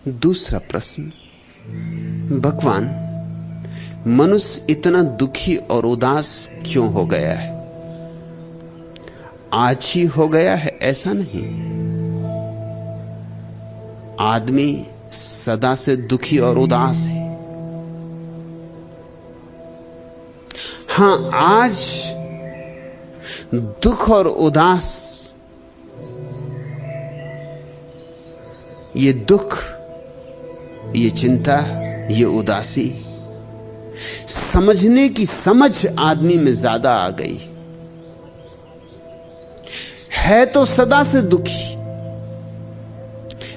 दूसरा प्रश्न, भगवान, मनुष्य इतना दुखी और उदास क्यों हो गया है? आज ही हो गया है ऐसा नहीं। आदमी सदा से दुखी और उदास है। हां, आज दुख और उदास, ये दुख, ये चिंता, ये उदासी समझने की समझ आदमी में ज्यादा आ गई है। तो सदा से दुखी,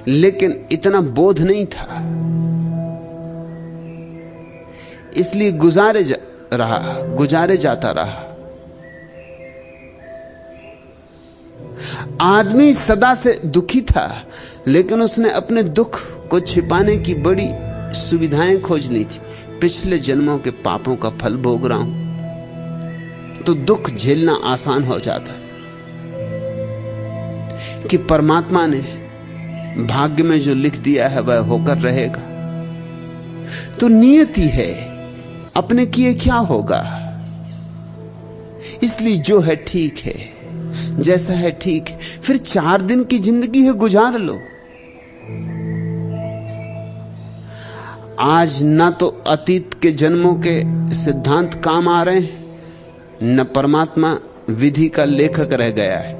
लेकिन इतना बोध नहीं था, इसलिए गुजारे जाता रहा। आदमी सदा से दुखी था, लेकिन उसने अपने दुख को छिपाने की बड़ी सुविधाएं खोज ली थी। पिछले जन्मों के पापों का फल भोग रहा हूं तो दुख झेलना आसान हो जाता कि परमात्मा ने भाग्य में जो लिख दिया है वह होकर रहेगा। तो नियति है, अपने किए क्या होगा। इसलिए जो है ठीक है, जैसा है ठीक है। फिर 4 दिन की जिंदगी है, गुजार लो। आज न तो अतीत के जन्मों के सिद्धांत काम आ रहे हैं, न परमात्मा विधि का लेखक रह गया है।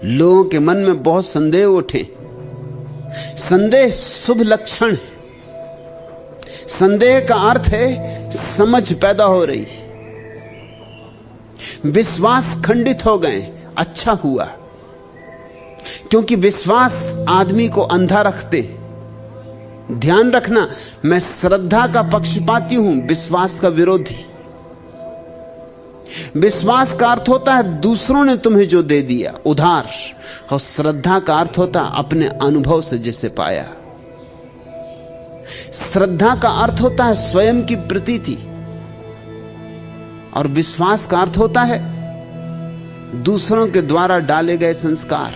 लोगों के मन में बहुत संदेह उठे। संदेह शुभ लक्षण है। संदेह का अर्थ है समझ पैदा हो रही, विश्वास खंडित हो गए। अच्छा हुआ, क्योंकि विश्वास आदमी को अंधा रखते। ध्यान रखना, मैं श्रद्धा का पक्षपाती हूं, विश्वास का विरोधी। विश्वास का अर्थ होता है दूसरों ने तुम्हें जो दे दिया, उधार। और श्रद्धा का अर्थ होता है अपने अनुभव से जिसे पाया। श्रद्धा का अर्थ होता है स्वयं की प्रतीति, और विश्वास का अर्थ होता है दूसरों के द्वारा डाले गए संस्कार।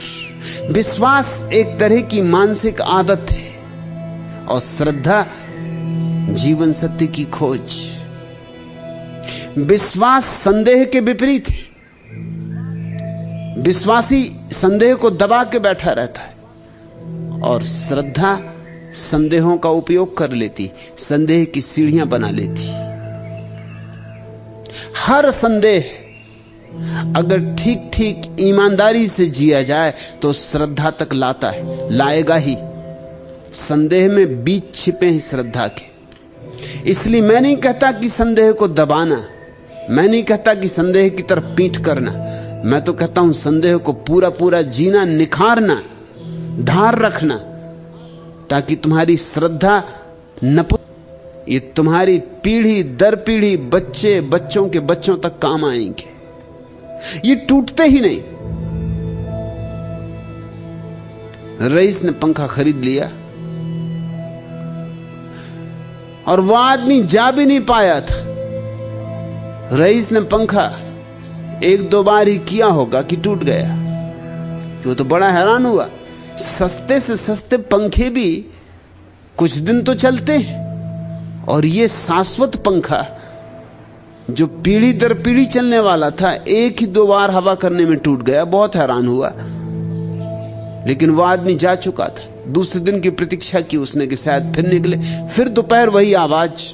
विश्वास एक तरह की मानसिक आदत है, और श्रद्धा जीवन सत्य की खोज। विश्वास संदेह के विपरीत है। विश्वासी संदेह को दबा के बैठा रहता है, और श्रद्धा संदेहों का उपयोग कर लेती, संदेह की सीढ़ियां बना लेती। हर संदेह अगर ठीक ठीक ईमानदारी से जिया जाए तो श्रद्धा तक लाता है, लाएगा ही। संदेह में बीज छिपे हैं श्रद्धा के। इसलिए मैं नहीं कहता कि संदेह को दबाना, मैं नहीं कहता कि संदेह की तरफ पीठ करना। मैं तो कहता हूं संदेह को पूरा पूरा जीना, निखारना, धार रखना, ताकि तुम्हारी श्रद्धा ये तुम्हारी पीढ़ी दर पीढ़ी, बच्चे बच्चों के बच्चों तक काम आएंगे। ये टूटते ही नहीं। रईस ने पंखा खरीद लिया, और वह आदमी जा भी नहीं पाया था। रईस ने पंखा 1-2 बार ही किया होगा कि टूट गया। वो तो बड़ा हैरान हुआ। सस्ते से सस्ते पंखे भी कुछ दिन तो चलते हैं, और ये शाश्वत पंखा जो पीढ़ी दर पीढ़ी चलने वाला था, 1-2 बार हवा करने में टूट गया। बहुत हैरान हुआ। लेकिन वह आदमी जा चुका था। दूसरे दिन की प्रतीक्षा की उसने कि शायद फिर निकले। फिर दोपहर वही आवाज।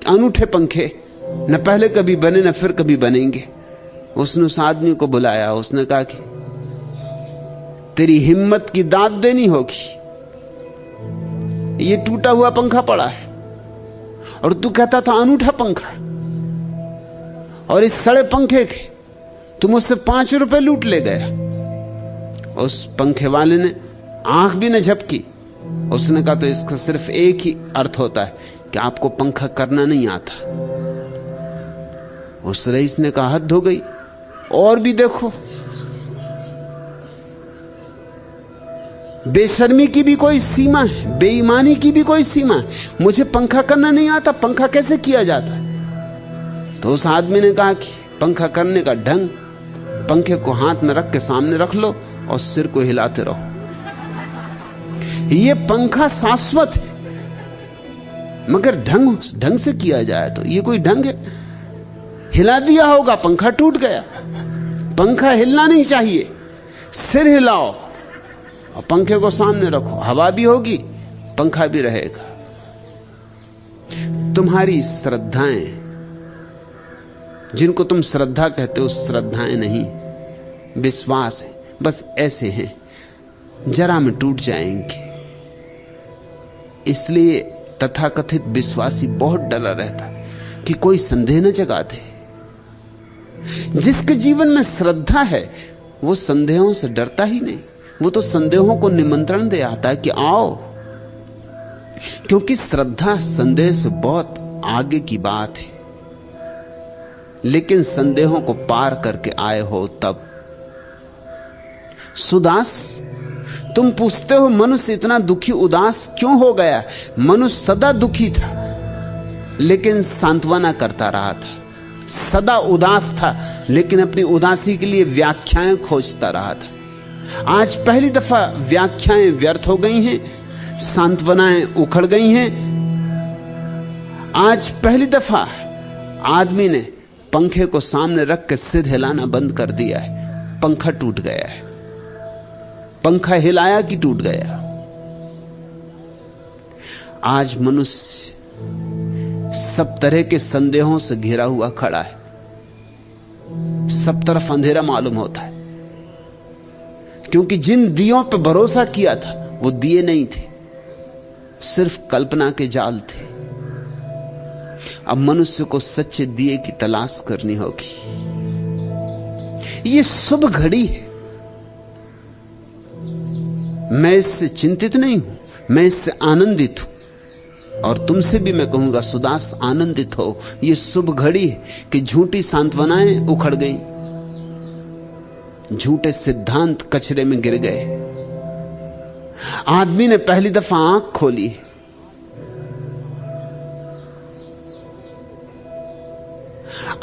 अनूठे पंखे, न पहले कभी बने न फिर कभी बनेंगे। उसने उस आदमी को बुलाया। उसने कहा कि तेरी हिम्मत की दाद देनी होगी। ये टूटा हुआ पंखा पड़ा है, और तू कहता था अनूठा पंखा, और इस सड़े पंखे के तुम मुझसे 5 रुपए लूट ले गया। उस पंखे वाले ने आंख भी न झपकी। उसने कहा तो इसका सिर्फ एक ही अर्थ होता है कि आपको पंखा करना नहीं आता। उस रईस ने कहा हद हो गई, और भी देखो। बेशर्मी की भी कोई सीमा है, बेईमानी की भी कोई सीमा है। मुझे पंखा करना नहीं आता, पंखा कैसे किया जाता है? तो उस आदमी ने कहा कि पंखा करने का ढंग, पंखे को हाथ में रख के सामने रख लो और सिर को हिलाते रहो। ये पंखा शाश्वत है, मगर ढंग से किया जाए तो ये कोई ढंग है? हिला दिया होगा, पंखा टूट गया। पंखा हिलना नहीं चाहिए, सिर हिलाओ और पंखे को सामने रखो, हवा भी होगी, पंखा भी रहेगा। तुम्हारी श्रद्धाएं, जिनको तुम श्रद्धा कहते हो, श्रद्धाएं नहीं, विश्वास है, बस ऐसे हैं, जरा में टूट जाएंगे। इसलिए तथाकथित विश्वासी बहुत डरा रहता कि कोई संदेह न जगा दे। जिसके जीवन में श्रद्धा है वो संदेहों से डरता ही नहीं, वो तो संदेहों को निमंत्रण दे आता है कि आओ, क्योंकि श्रद्धा संदेह से बहुत आगे की बात है। लेकिन संदेहों को पार करके आए हो तब। सुदास, तुम पूछते हो मनुष्य इतना दुखी उदास क्यों हो गया? मनुष्य सदा दुखी था लेकिन सांत्वना करता रहा था, सदा उदास था लेकिन अपनी उदासी के लिए व्याख्याएं खोजता रहा था। आज पहली दफा व्याख्याएं व्यर्थ हो गई हैं, सांत्वनाएं उखड़ गई हैं। आज पहली दफा आदमी ने पंखे को सामने रख के सिर हिलाना बंद कर दिया है। पंखा टूट गया है। पंखा हिलाया कि टूट गया? आज मनुष्य सब तरह के संदेहों से घिरा हुआ खड़ा है, सब तरफ अंधेरा मालूम होता है, क्योंकि जिन दियों पर भरोसा किया था वो दिए नहीं थे, सिर्फ कल्पना के जाल थे। अब मनुष्य को सच्चे दिए की तलाश करनी होगी। ये शुभ घड़ी है। मैं इससे चिंतित नहीं हूं, मैं इससे आनंदित हूं। और तुमसे भी मैं कहूंगा सुदास, आनंदित हो। ये शुभ घड़ी है कि झूठी सांत्वनाएं उखड़ गई, झूठे सिद्धांत कचरे में गिर गए। आदमी ने पहली दफा आंख खोली,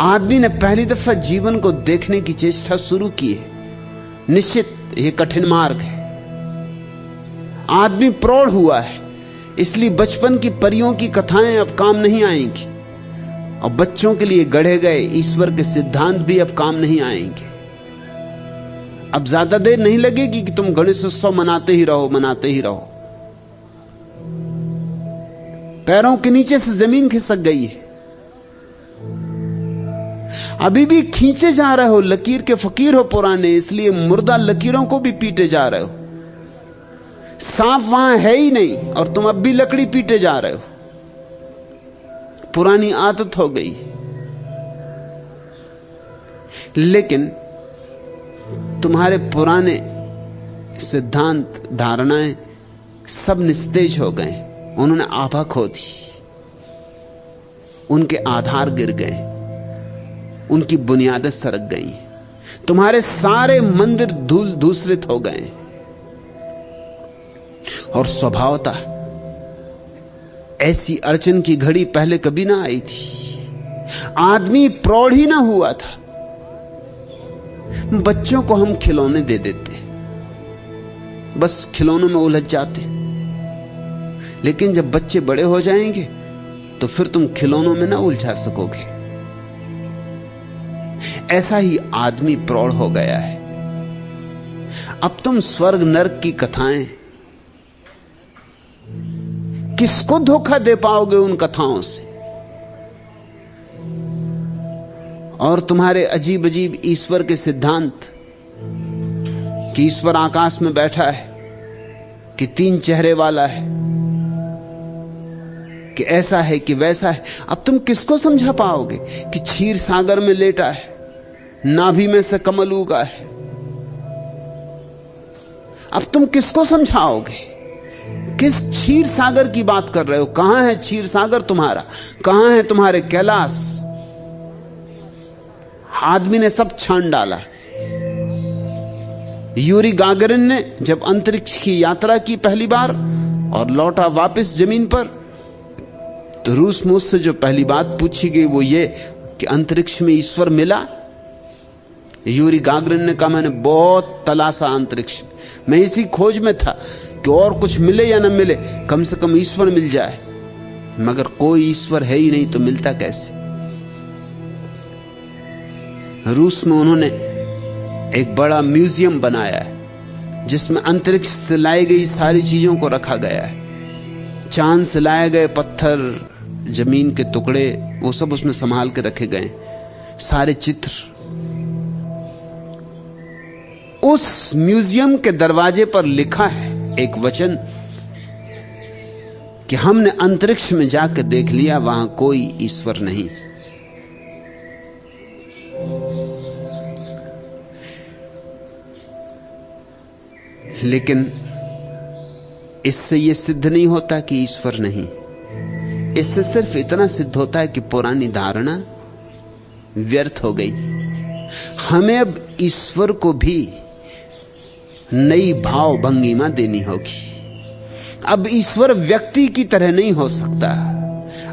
आदमी ने पहली दफा जीवन को देखने की चेष्टा शुरू की है। निश्चित यह कठिन मार्ग है। आदमी प्रौढ़ हुआ है, इसलिए बचपन की परियों की कथाएं अब काम नहीं आएंगी, और बच्चों के लिए गढ़े गए ईश्वर के सिद्धांत भी अब काम नहीं आएंगे। अब ज्यादा देर नहीं लगेगी कि तुम गणेश उत्सव मनाते ही रहो। पैरों के नीचे से जमीन खिसक गई है। अभी भी खींचे जा रहे हो, लकीर के फकीर हो पुराने, इसलिए मुर्दा लकीरों को भी पीटे जा रहे हो। सांप वहां है ही नहीं और तुम अब भी लकड़ी पीटे जा रहे हो। पुरानी आदत हो गई। लेकिन तुम्हारे पुराने सिद्धांत, धारणाएं सब निस्तेज हो गए, उन्होंने आभा खो दी, उनके आधार गिर गए, उनकी बुनियादें सरक गई। तुम्हारे सारे मंदिर धूल धूसरित हो गए। और स्वभावतः ऐसी अड़चन की घड़ी पहले कभी ना आई थी। आदमी प्रौढ़ ही ना हुआ था। बच्चों को हम खिलौने दे देते, बस खिलौनों में उलझ जाते। लेकिन जब बच्चे बड़े हो जाएंगे तो फिर तुम खिलौनों में ना उलझा सकोगे। ऐसा ही आदमी प्रौढ़ हो गया है। अब तुम स्वर्ग नरक की कथाएं, किसको धोखा दे पाओगे उन कथाओं से? और तुम्हारे अजीब अजीब ईश्वर के सिद्धांत कि ईश्वर आकाश में बैठा है, कि 3 चेहरे वाला है, कि ऐसा है कि वैसा है। अब तुम किसको समझा पाओगे कि क्षीर सागर में लेटा है, नाभि में से कमल उगा है? अब तुम किसको समझाओगे? किस क्षीर सागर की बात कर रहे हो? कहां है क्षीर सागर तुम्हारा? कहां है तुम्हारे कैलाश? आदमी ने सब छान डाला। यूरी गागरिन ने जब अंतरिक्ष की यात्रा की पहली बार और लौटा वापस जमीन पर, तो रूस मुझसे जो पहली बात पूछी गई वो ये कि अंतरिक्ष में ईश्वर मिला? यूरी गागरिन ने कहा, मैंने बहुत तलाशा अंतरिक्ष, मैं इसी खोज में था कि और कुछ मिले या न मिले, कम से कम ईश्वर मिल जाए, मगर कोई ईश्वर है ही नहीं, तो मिलता कैसे। रूस में उन्होंने एक बड़ा म्यूजियम बनाया है जिसमें अंतरिक्ष से लाई गई सारी चीजों को रखा गया है। चांद से लाए गए पत्थर, जमीन के टुकड़े, वो सब उसमें संभाल के रखे गए, सारे चित्र। उस म्यूजियम के दरवाजे पर लिखा है एक वचन कि हमने अंतरिक्ष में जाकर देख लिया, वहां कोई ईश्वर नहीं। लेकिन इससे यह सिद्ध नहीं होता कि ईश्वर नहीं। इससे सिर्फ इतना सिद्ध होता है कि पुरानी धारणा व्यर्थ हो गई। हमें अब ईश्वर को भी नई भाव भंगिमा देनी होगी। अब ईश्वर व्यक्ति की तरह नहीं हो सकता,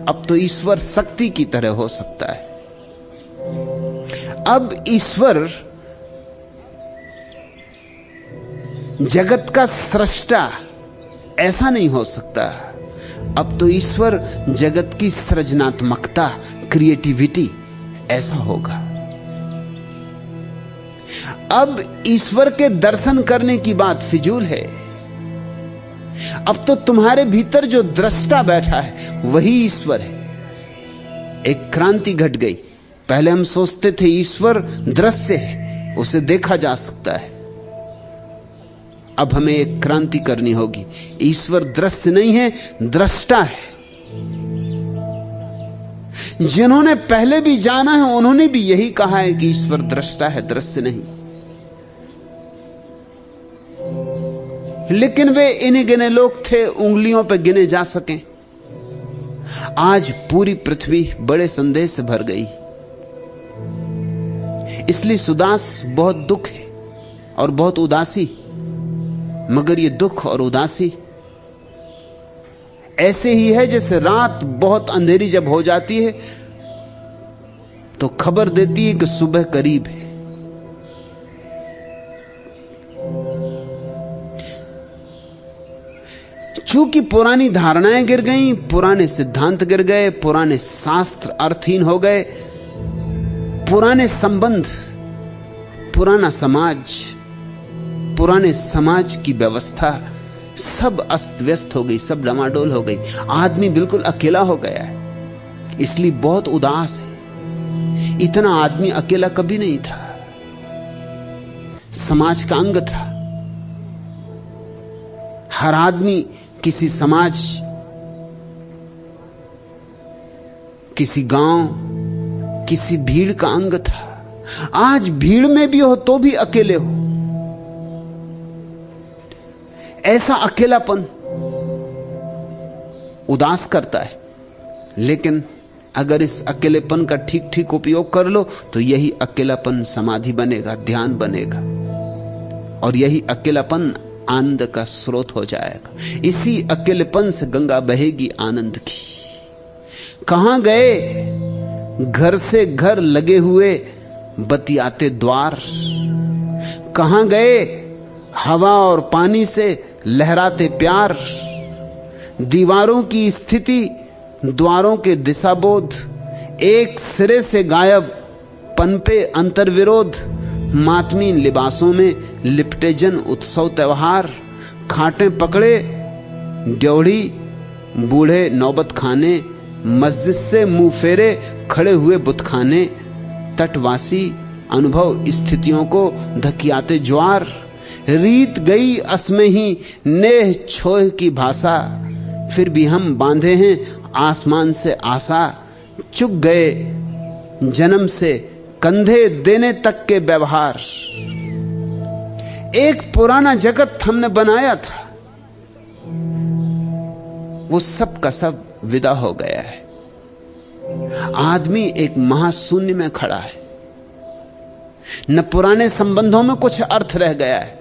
अब तो ईश्वर शक्ति की तरह हो सकता है। अब ईश्वर जगत का सृष्टा ऐसा नहीं हो सकता, अब तो ईश्वर जगत की सृजनात्मकता, क्रिएटिविटी ऐसा होगा। अब ईश्वर के दर्शन करने की बात फिजूल है। अब तो तुम्हारे भीतर जो दृष्टा बैठा है वही ईश्वर है। एक क्रांति घट गई। पहले हम सोचते थे ईश्वर दृश्य है, उसे देखा जा सकता है। अब हमें एक क्रांति करनी होगी। ईश्वर दृश्य नहीं है, दृष्टा है। जिन्होंने पहले भी जाना है उन्होंने भी यही कहा है कि ईश्वर दृष्टा है, दृश्य नहीं। लेकिन वे इन्हीं गिने लोग थे, उंगलियों पर गिने जा सकें। आज पूरी पृथ्वी बड़े संदेह से भर गई। इसलिए सुदास बहुत दुख है और बहुत उदासी। मगर ये दुख और उदासी ऐसे ही है जैसे रात बहुत अंधेरी जब हो जाती है तो खबर देती है कि सुबह करीब है। चूंकि पुरानी धारणाएं गिर गईं, पुराने सिद्धांत गिर गए, पुराने शास्त्र अर्थहीन हो गए, पुराने संबंध, पुराना समाज, पुराने समाज की व्यवस्था सब अस्त व्यस्त हो गई, सब डमाडोल हो गई। आदमी बिल्कुल अकेला हो गया है, इसलिए बहुत उदास है। इतना आदमी अकेला कभी नहीं था। समाज का अंग था। हर आदमी किसी समाज, किसी गांव, किसी भीड़ का अंग था। आज भीड़ में भी हो तो भी अकेले हो। ऐसा अकेलापन उदास करता है। लेकिन अगर इस अकेलेपन का ठीक ठीक उपयोग कर लो तो यही अकेलापन समाधि बनेगा, ध्यान बनेगा, और यही अकेलापन आनंद का स्रोत हो जाएगा। इसी अकेलेपन से गंगा बहेगी आनंद की। कहां गए घर से घर लगे हुए बतियाते द्वार? कहां गए हवा और पानी से लहराते प्यार? दीवारों की स्थिति, द्वारों के दिशाबोध, एक सिरे से गायब पनपे अंतर्विरोध। मातमी लिबासों में लिपटे जन उत्सव त्योहार। खाटे पकड़े ड्योढ़ी बूढ़े नौबत खाने। मस्जिद से मुंह फेरे खड़े हुए बुतखाने। तटवासी अनुभव स्थितियों को धकियाते ज्वार। रीत गई असमें ही नेह छोह की भाषा। फिर भी हम बांधे हैं आसमान से आशा। चुक गए जन्म से कंधे देने तक के व्यवहार। एक पुराना जगत हमने बनाया था, वो सब का सब विदा हो गया है। आदमी एक महाशून्य में खड़ा है। न पुराने संबंधों में कुछ अर्थ रह गया है,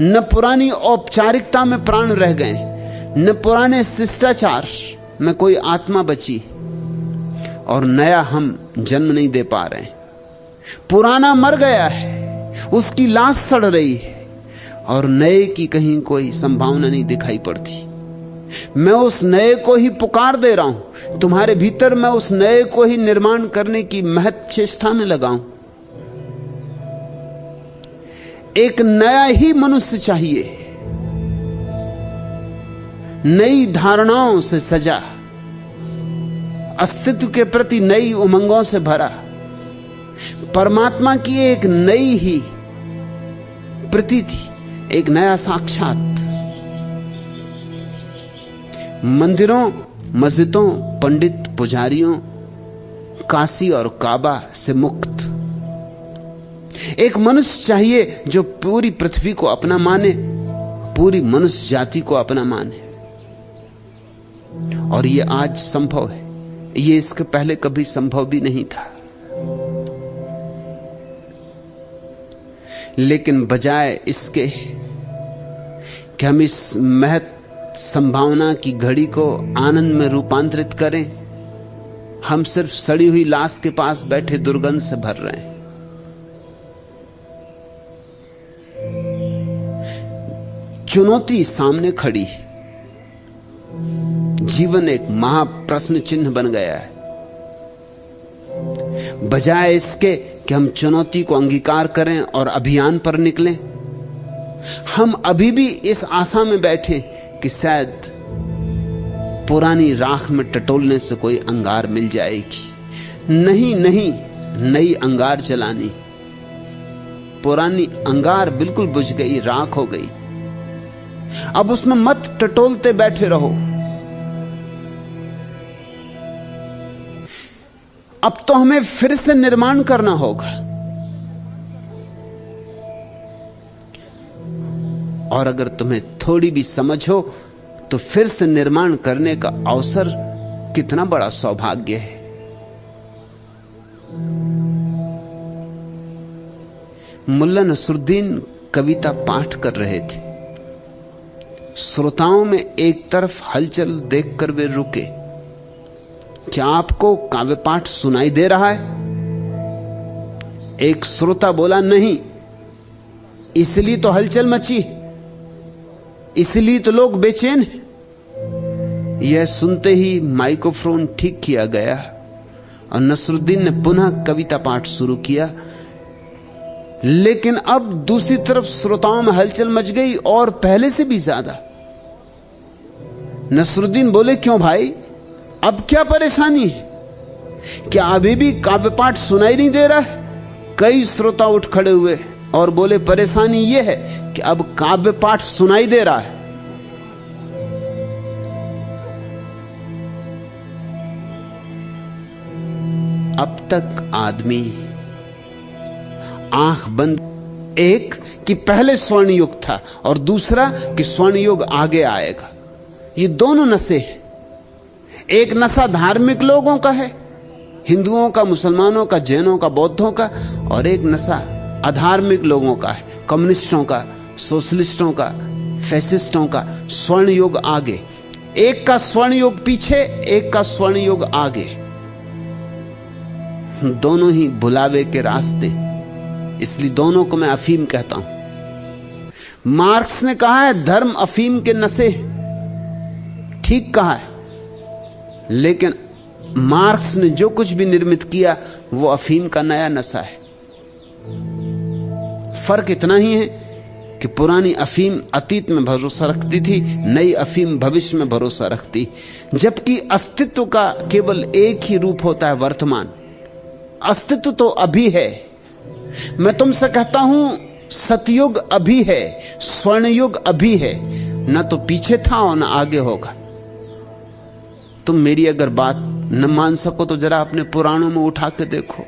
न पुरानी औपचारिकता में प्राण रह गए, न पुराने शिष्टाचार में कोई आत्मा बची, और नया हम जन्म नहीं दे पा रहे। पुराना मर गया है, उसकी लाश सड़ रही है और नए की कहीं कोई संभावना नहीं दिखाई पड़ती। मैं उस नए को ही पुकार दे रहा हूं, तुम्हारे भीतर मैं उस नए को ही निर्माण करने की महत चेष्टा में लगाऊं। एक नया ही मनुष्य चाहिए, नई धारणाओं से सजा, अस्तित्व के प्रति नई उमंगों से भरा, परमात्मा की एक नई ही प्रतीति, एक नया साक्षात। मंदिरों, मस्जिदों, पंडित पुजारियों, काशी और काबा से मुक्त एक मनुष्य चाहिए जो पूरी पृथ्वी को अपना माने, पूरी मनुष्य जाति को अपना माने। और यह आज संभव है, यह इसके पहले कभी संभव भी नहीं था। लेकिन बजाय इसके कि हम इस महत संभावना की घड़ी को आनंद में रूपांतरित करें, हम सिर्फ सड़ी हुई लाश के पास बैठे दुर्गंध से भर रहे हैं। चुनौती सामने खड़ी है, जीवन एक महाप्रश्न चिन्ह बन गया है। बजाय इसके कि हम चुनौती को अंगीकार करें और अभियान पर निकलें, हम अभी भी इस आशा में बैठे कि शायद पुरानी राख में टटोलने से कोई अंगार मिल जाएगी। नहीं नहीं, नई अंगार जलानी। पुरानी अंगार बिल्कुल बुझ गई, राख हो गई। अब उसमें मत टटोलते बैठे रहो। अब तो हमें फिर से निर्माण करना होगा। और अगर तुम्हें थोड़ी भी समझ हो तो फिर से निर्माण करने का अवसर कितना बड़ा सौभाग्य है। मुल्ला नसरुद्दीन कविता पाठ कर रहे थे। श्रोताओं में एक तरफ हलचल देखकर वे रुके। क्या आपको काव्य पाठ सुनाई दे रहा है? एक श्रोता बोला, नहीं। इसलिए तो हलचल मची, इसलिए तो लोग बेचैन हैं। यह सुनते ही माइक्रोफोन ठीक किया गया और नसरुद्दीन ने पुनः कविता पाठ शुरू किया। लेकिन अब दूसरी तरफ श्रोताओं में हलचल मच गई और पहले से भी ज्यादा। नसरुद्दीन बोले, क्यों भाई, अब क्या परेशानी है? क्या अभी भी काव्य पाठ सुनाई नहीं दे रहा है? कई श्रोता उठ खड़े हुए और बोले, परेशानी यह है कि अब काव्य पाठ सुनाई दे रहा है। अब तक आदमी आंख बंद, एक कि पहले स्वर्ण युग था और दूसरा कि स्वर्ण युग आगे आएगा। ये दोनों नशे हैं। एक नशा धार्मिक लोगों का है, हिंदुओं का, मुसलमानों का, जैनों का, बौद्धों का, और एक नशा अधार्मिक लोगों का है, कम्युनिस्टों का, सोशलिस्टों का, फैसिस्टों का। स्वर्ण युग आगे, एक का स्वर्ण युग पीछे, एक का स्वर्ण युग आगे। दोनों ही बुलावे के रास्ते, इसलिए दोनों को मैं अफीम कहता हूं। मार्क्स ने कहा है धर्म अफीम के नशे, ठीक कहा है। लेकिन मार्क्स ने जो कुछ भी निर्मित किया वो अफीम का नया नशा है। फर्क इतना ही है कि पुरानी अफीम अतीत में भरोसा रखती थी, नई अफीम भविष्य में भरोसा रखती। जबकि अस्तित्व का केवल एक ही रूप होता है, वर्तमान। अस्तित्व तो अभी है। मैं तुमसे कहता हूं सतयुग अभी है, स्वर्णयुग अभी है, न तो पीछे था और न आगे होगा। तुम मेरी अगर बात न मान सको तो जरा अपने पुराणों में उठा के देखो,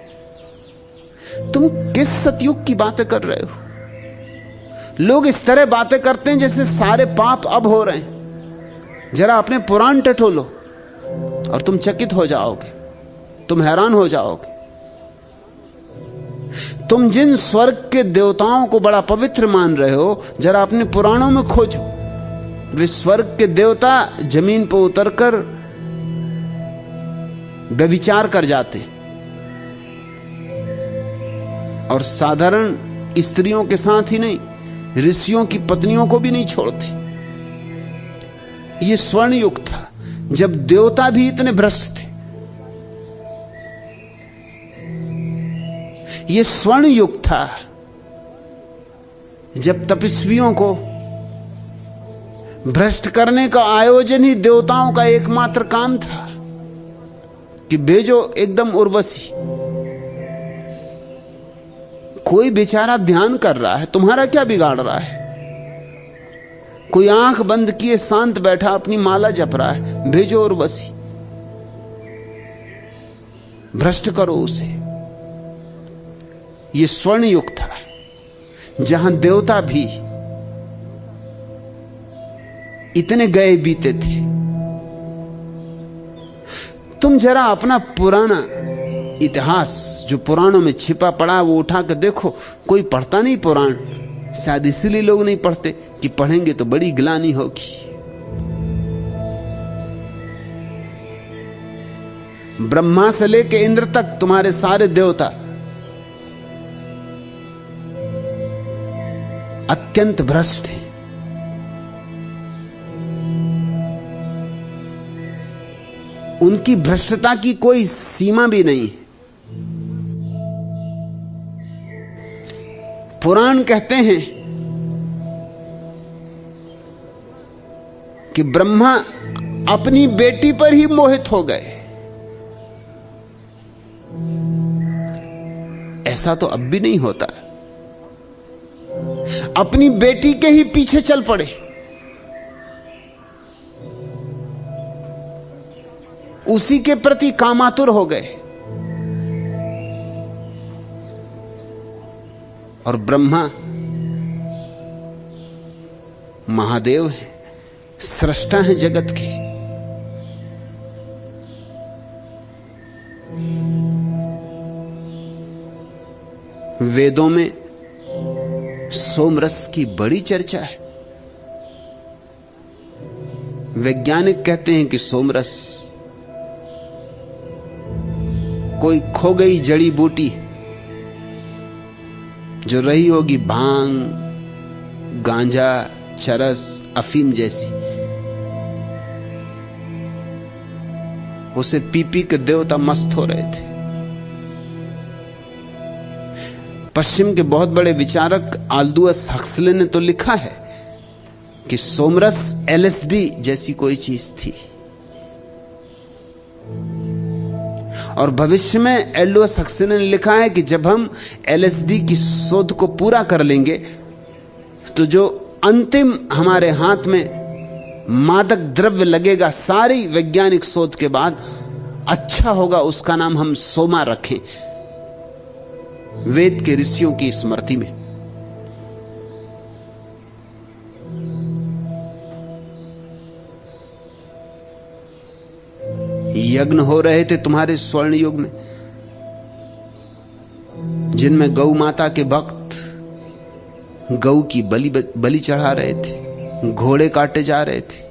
तुम किस सतयुग की बातें कर रहे हो। लोग इस तरह बातें करते हैं जैसे सारे पाप अब हो रहे हैं। जरा अपने पुराण टटोलो और तुम चकित हो जाओगे, तुम हैरान हो जाओगे। तुम जिन स्वर्ग के देवताओं को बड़ा पवित्र मान रहे हो, जरा अपने पुराणों में खोजो। वे स्वर्ग के देवता जमीन पर उतरकर व्यभिचार कर जाते, और साधारण स्त्रियों के साथ ही नहीं, ऋषियों की पत्नियों को भी नहीं छोड़ते। यह स्वर्ण युग था जब देवता भी इतने भ्रष्ट थे। यह स्वर्ण युग था जब तपस्वियों को भ्रष्ट करने का आयोजन ही देवताओं का एकमात्र काम था कि भेजो एकदम उर्वशी। कोई बेचारा ध्यान कर रहा है, तुम्हारा क्या बिगाड़ रहा है? कोई आंख बंद किए शांत बैठा अपनी माला जप रहा है, भेजो उर्वशी, भ्रष्ट करो उसे। यह स्वर्ण युग था जहां देवता भी इतने गए बीते थे। तुम जरा अपना पुराना इतिहास जो पुराणों में छिपा पड़ा वो उठा कर देखो। कोई पढ़ता नहीं पुराण, शायद इसलिए लोग नहीं पढ़ते कि पढ़ेंगे तो बड़ी ग्लानि होगी। ब्रह्मा से लेकर इंद्र तक तुम्हारे सारे देवता अत्यंत भ्रष्ट हैं। उनकी भ्रष्टता की कोई सीमा भी नहीं। पुराण कहते हैं कि ब्रह्मा अपनी बेटी पर ही मोहित हो गए। ऐसा तो अब भी नहीं होता। अपनी बेटी के ही पीछे चल पड़े। उसी के प्रति कामातुर हो गए। और ब्रह्मा महादेव है, सृष्टा है जगत के। वेदों में सोमरस की बड़ी चर्चा है। वैज्ञानिक कहते हैं कि सोमरस कोई खो गई जड़ी बूटी जो रही होगी भांग, गांजा, चरस, अफीम जैसी, उसे पी पी के देवता मस्त हो रहे थे। पश्चिम के बहुत बड़े विचारक आल्दुअस हक्सले ने तो लिखा है कि सोमरस एलएसडी जैसी कोई चीज थी। और भविष्य में एल्डोस हक्सले ने लिखा है कि जब हम एलएसडी की शोध को पूरा कर लेंगे तो जो अंतिम हमारे हाथ में मादक द्रव्य लगेगा सारी वैज्ञानिक शोध के बाद, अच्छा होगा उसका नाम हम सोमा रखें, वेद के ऋषियों की स्मृति में। यज्ञ हो रहे थे तुम्हारे स्वर्ण युग में, जिनमें गौ माता के भक्त गौ की बलि चढ़ा रहे थे, घोड़े काटे जा रहे थे,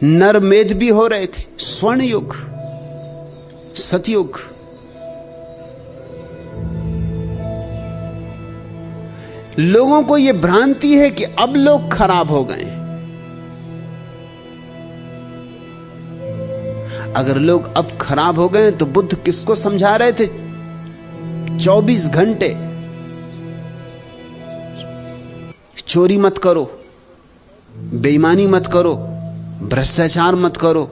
नरमेध भी हो रहे थे। स्वर्ण युग, सतयुग। लोगों को यह भ्रांति है कि अब लोग खराब हो गए। अगर लोग अब खराब हो गए तो बुद्ध किसको समझा रहे थे 24 घंटे चोरी मत करो, बेईमानी मत करो, भ्रष्टाचार मत करो,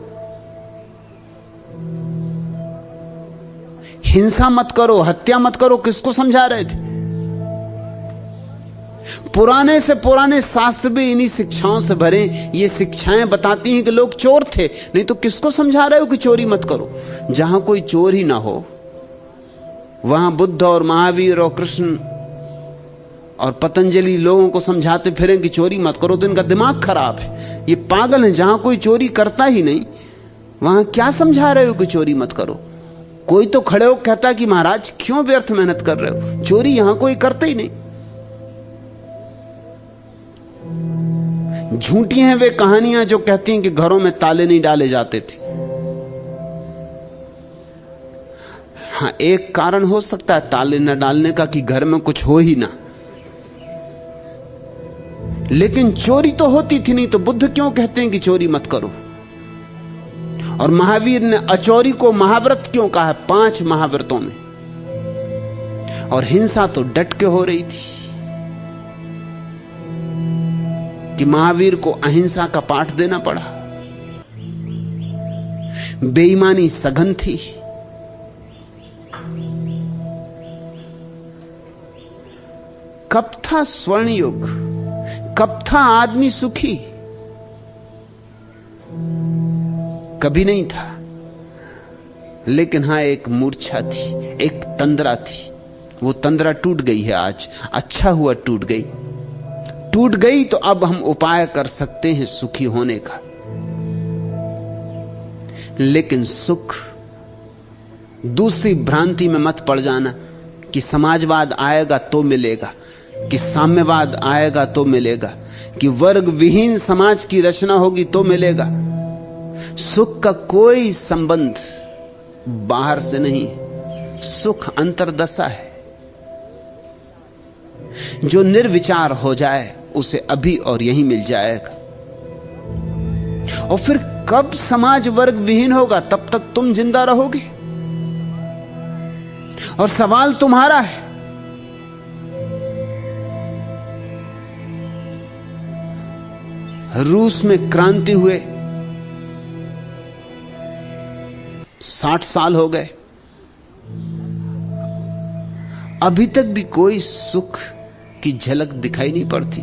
हिंसा मत करो, हत्या मत करो? किसको समझा रहे थे? पुराने से पुराने शास्त्र भी इन्हीं शिक्षाओं से भरे। ये शिक्षाएं बताती हैं कि लोग चोर थे, नहीं तो किसको समझा रहे हो कि चोरी मत करो? जहां कोई चोर ही ना हो वहां बुद्ध और महावीर और कृष्ण और पतंजलि लोगों को समझाते फिरें कि चोरी मत करो, तो इनका दिमाग खराब है, ये पागल है। जहां कोई चोरी करता ही नहीं वहां क्या समझा रहे हो कि चोरी मत करो? कोई तो खड़े हो कहता कि महाराज क्यों व्यर्थ मेहनत कर रहे हो, चोरी यहां कोई करता ही नहीं। झूठी हैं वे कहानियां जो कहती हैं कि घरों में ताले नहीं डाले जाते थे। हां, एक कारण हो सकता है ताले न डालने का कि घर में कुछ हो ही ना, लेकिन चोरी तो होती थी नहीं, तो बुद्ध क्यों कहते हैं कि चोरी मत करो? और महावीर ने अचोरी को महाव्रत क्यों कहा है 5 महाव्रतों में? और हिंसा तो डट के हो रही थी कि महावीर को अहिंसा का पाठ देना पड़ा। बेईमानी सघन थी। कब था स्वर्ण युग? कब था आदमी सुखी? कभी नहीं था। लेकिन हां, एक मूर्छा थी, एक तंद्रा थी। वो तंद्रा टूट गई है आज। अच्छा हुआ टूट गई। टूट गई तो अब हम उपाय कर सकते हैं सुखी होने का। लेकिन सुख, दूसरी भ्रांति में मत पड़ जाना कि समाजवाद आएगा तो मिलेगा, कि साम्यवाद आएगा तो मिलेगा, कि वर्ग विहीन समाज की रचना होगी तो मिलेगा। सुख का कोई संबंध बाहर से नहीं, सुख अंतर्दशा है। जो निर्विचार हो जाए उसे अभी और यहीं मिल जाएगा। और फिर कब समाज वर्ग विहीन होगा, तब तक तुम जिंदा रहोगे। और सवाल तुम्हारा है। रूस में क्रांति हुए 60 साल हो गए, अभी तक भी कोई सुख की झलक दिखाई नहीं पड़ती।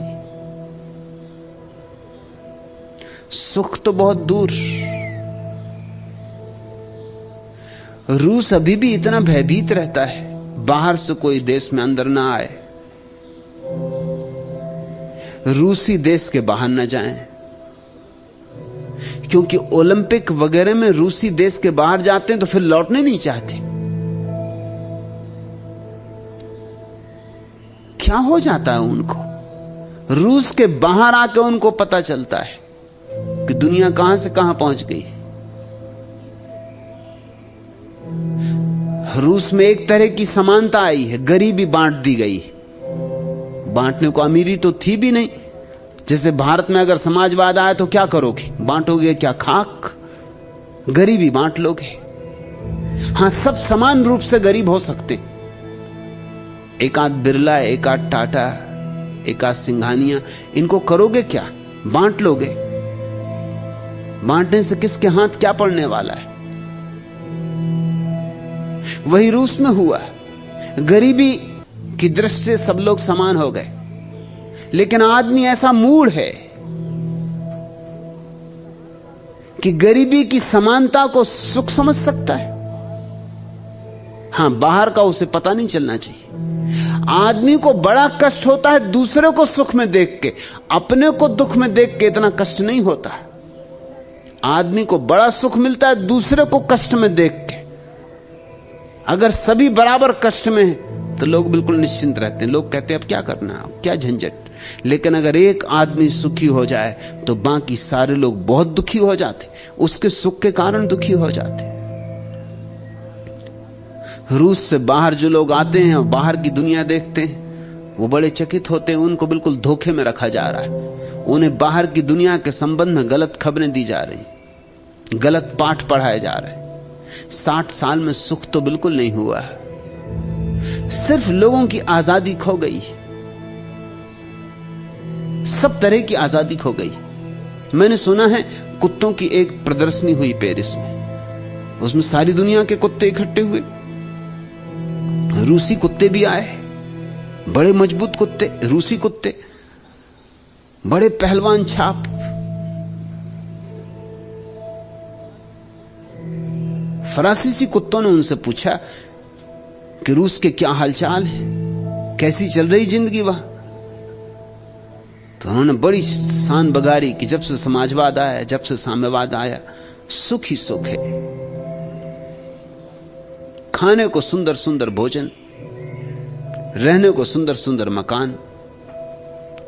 सुख तो बहुत दूर। रूस अभी भी इतना भयभीत रहता है, बाहर से कोई देश में अंदर ना आए, रूसी देश के बाहर न जाएं, क्योंकि ओलंपिक वगैरह में रूसी देश के बाहर जाते हैं तो फिर लौटने नहीं चाहते। क्या हो जाता है उनको? रूस के बाहर आके उनको पता चलता है कि दुनिया कहां से कहां पहुंच गई। रूस में एक तरह की समानता आई है, गरीबी बांट दी गई। बांटने को अमीरी तो थी भी नहीं। जैसे भारत में अगर समाजवाद आए तो क्या करोगे? बांटोगे क्या खाक? गरीबी बांट लोगे। हां, सब समान रूप से गरीब हो सकते, एक आध बिरला, एक आध टाटा, एक आध सिंघानिया, इनको करोगे क्या? बांट लोगे। बांटने से किसके हाथ क्या पड़ने वाला है? वही रूस में हुआ। गरीबी की दृष्टि से सब लोग समान हो गए, लेकिन आदमी ऐसा मूढ़ है कि गरीबी की समानता को सुख समझ सकता है। हां, बाहर का उसे पता नहीं चलना चाहिए। आदमी को बड़ा कष्ट होता है दूसरे को सुख में देख के, अपने को दुख में देख के इतना कष्ट नहीं होता। आदमी को बड़ा सुख मिलता है दूसरे को कष्ट में देख के। अगर सभी बराबर कष्ट में हैं तो लोग बिल्कुल निश्चिंत रहते हैं। लोग कहते हैं अब क्या करना, क्या झंझट। लेकिन अगर एक आदमी सुखी हो जाए तो बाकी सारे लोग बहुत दुखी हो जाते, उसके सुख के कारण दुखी हो जाते। रूस से बाहर जो लोग आते हैं और बाहर की दुनिया देखते हैं, वो बड़े चकित होते हैं। उनको बिल्कुल धोखे में रखा जा रहा है। उन्हें बाहर की दुनिया के संबंध में गलत खबरें दी जा रही, गलत पाठ पढ़ाए जा रहे हैं। 60 साल में सुख तो बिल्कुल नहीं हुआ है, सिर्फ लोगों की आजादी खो गई, सब तरह की आजादी खो गई। मैंने सुना है कुत्तों की एक प्रदर्शनी हुई पेरिस में, उसमें सारी दुनिया के कुत्ते इकट्ठे हुए। रूसी कुत्ते भी आए, बड़े मजबूत कुत्ते, रूसी कुत्ते, बड़े पहलवान छाप। फ्रांसीसी कुत्तों ने उनसे पूछा कि रूस के क्या हालचाल है, कैसी चल रही जिंदगी वहां। तो उन्होंने बड़ी शान बगारी कि जब से समाजवाद आया, जब से साम्यवाद आया, सुख ही सुख है। खाने को सुंदर सुंदर भोजन, रहने को सुंदर सुंदर मकान,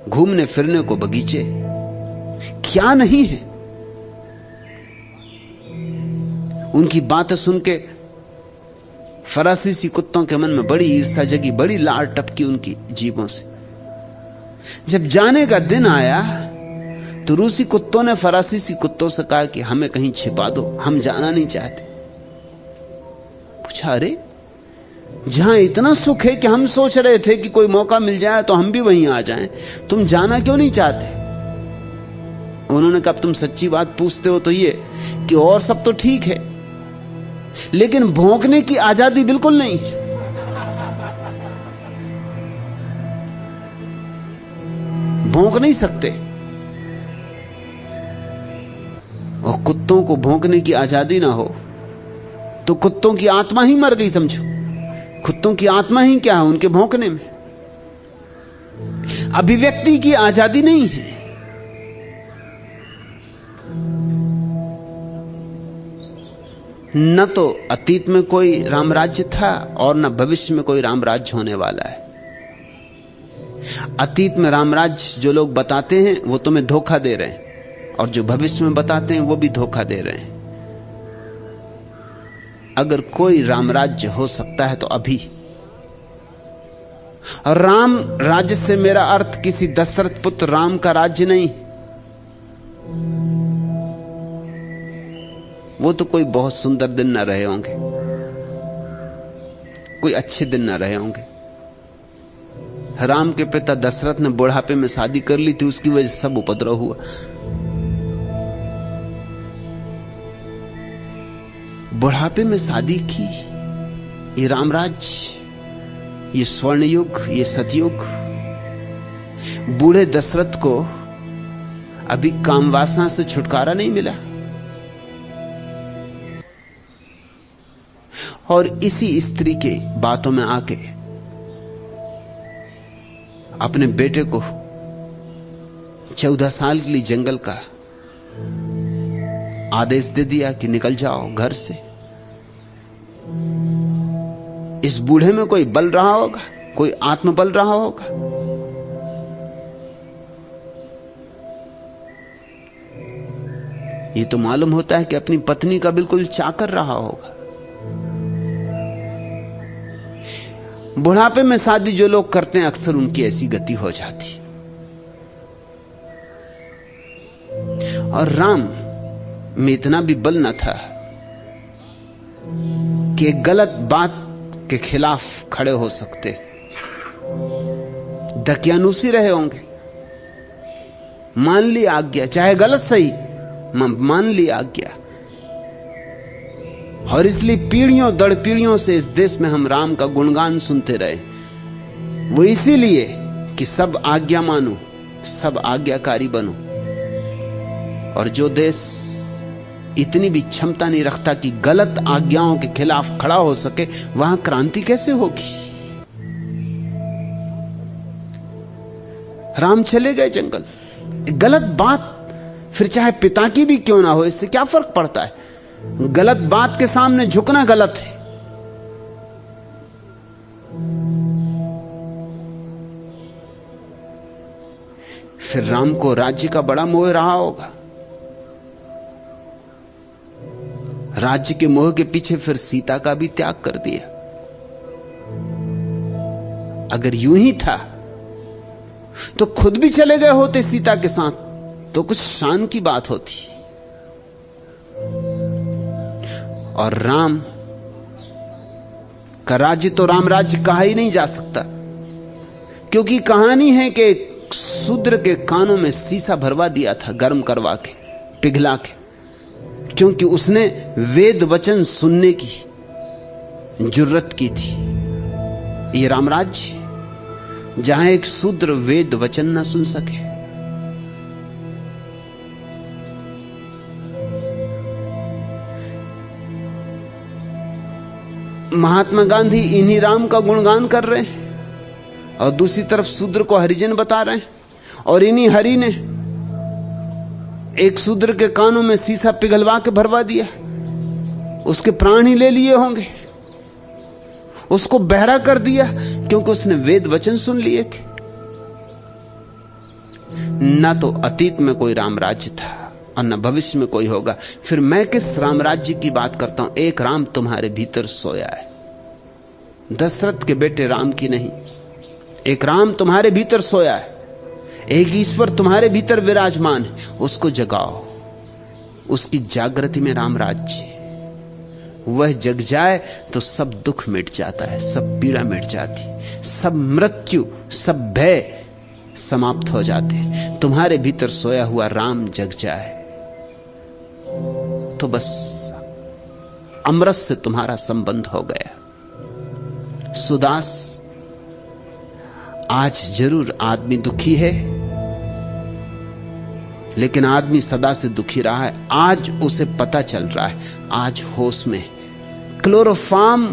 घूमने फिरने को बगीचे, क्या नहीं है। उनकी बातें सुन के फरासीसी कुत्तों के मन में बड़ी ईर्ष्या जगी, बड़ी लार टपकी उनकी जीभों से। जब जाने का दिन आया तो रूसी कुत्तों ने फरासीसी कुत्तों से कहा कि हमें कहीं छिपा दो, हम जाना नहीं चाहते। पूछा, अरे जहां इतना सुख है कि हम सोच रहे थे कि कोई मौका मिल जाए तो हम भी वहीं आ जाएं, तुम जाना क्यों नहीं चाहते? उन्होंने कहा, तुम सच्ची बात पूछते हो तो ये कि और सब तो ठीक है, लेकिन भौंकने की आजादी बिल्कुल नहीं है। भौंक नहीं सकते, और कुत्तों को भौंकने की आजादी ना हो तो कुत्तों की आत्मा ही मर गई समझो। कुत्तों की आत्मा ही क्या है उनके भौंकने में? अभिव्यक्ति की आजादी नहीं है। न तो अतीत में कोई रामराज्य था और न भविष्य में कोई रामराज्य होने वाला है। अतीत में रामराज्य जो लोग बताते हैं वो तुम्हें धोखा दे रहे हैं, और जो भविष्य में बताते हैं वो भी धोखा दे रहे हैं। अगर कोई रामराज्य हो सकता है तो अभी। और राम राज्य से मेरा अर्थ किसी दशरथ पुत्र राम का राज्य नहीं। वो तो कोई बहुत सुंदर दिन ना रहे होंगे, कोई अच्छे दिन ना रहे होंगे। राम के पिता दशरथ ने बुढ़ापे में शादी कर ली थी, उसकी वजह से सब उपद्रव हुआ। बुढ़ापे में शादी की, ये रामराज्य, ये स्वर्ण युग, ये सतयुग। बूढ़े दशरथ को अभी काम वासना से छुटकारा नहीं मिला, और इसी स्त्री के बातों में आके अपने बेटे को 14 साल के लिए जंगल का आदेश दे दिया कि निकल जाओ घर से। इस बूढ़े में कोई बल रहा होगा, कोई आत्मबल रहा होगा। ये तो मालूम होता है कि अपनी पत्नी का बिल्कुल चाकर रहा होगा। बुढ़ापे में शादी जो लोग करते हैं अक्सर उनकी ऐसी गति हो जाती। और राम में इतना भी बल न था कि गलत बात के खिलाफ खड़े हो सकते। दकियानूसी रहे होंगे, मान ली आज्ञा, चाहे गलत सही मान ली आज्ञा। और इसलिए पीढ़ियों दर पीढ़ियों से इस देश में हम राम का गुणगान सुनते रहे। वो इसीलिए कि सब आज्ञा मानो, सब आज्ञाकारी बनो। और जो देश इतनी भी क्षमता नहीं रखता कि गलत आज्ञाओं के खिलाफ खड़ा हो सके, वहां क्रांति कैसे होगी? राम चले गए जंगल, गलत बात फिर चाहे पिता की भी क्यों ना हो, इससे क्या फर्क पड़ता है? गलत बात के सामने झुकना गलत है। फिर राम को राज्य का बड़ा मोह रहा होगा। राज्य के मोह के पीछे फिर सीता का भी त्याग कर दिया। अगर यूं ही था तो खुद भी चले गए होते सीता के साथ, तो कुछ शान की बात होती। और राम का राज्य तो राम राज्य कहा ही नहीं जा सकता, क्योंकि कहानी है कि शूद्र के कानों में शीशा भरवा दिया था, गर्म करवा के, पिघला के, क्योंकि उसने वेद वचन सुनने की जुर्रत की थी। ये रामराज्य जहां एक शूद्र वेद वचन ना सुन सके। महात्मा गांधी इन्हीं राम का गुणगान कर रहे हैं, और दूसरी तरफ शूद्र को हरिजन बता रहे हैं। और इन्हीं हरि ने एक शूद्र के कानों में शीशा पिघलवा के भरवा दिया, उसके प्राण ही ले लिए होंगे, उसको बहरा कर दिया, क्योंकि उसने वेद वचन सुन लिए थे। ना तो अतीत में कोई रामराज्य था और न भविष्य में कोई होगा। फिर मैं किस रामराज्य की बात करता हूं? एक राम तुम्हारे भीतर सोया है। दशरथ के बेटे राम की नहीं। एक राम तुम्हारे भीतर सोया है, एक ईश्वर तुम्हारे भीतर विराजमान है, उसको जगाओ। उसकी जागृति में राम राज्य, वह जग जाए तो सब दुख मिट जाता है, सब पीड़ा मिट जाती, सब मृत्यु, सब भय समाप्त हो जाते। तुम्हारे भीतर सोया हुआ राम जग जाए तो बस अमृत से तुम्हारा संबंध हो गया। सुदास, आज जरूर आदमी दुखी है, लेकिन आदमी सदा से दुखी रहा है। आज उसे पता चल रहा है, आज होश में। क्लोरोफार्म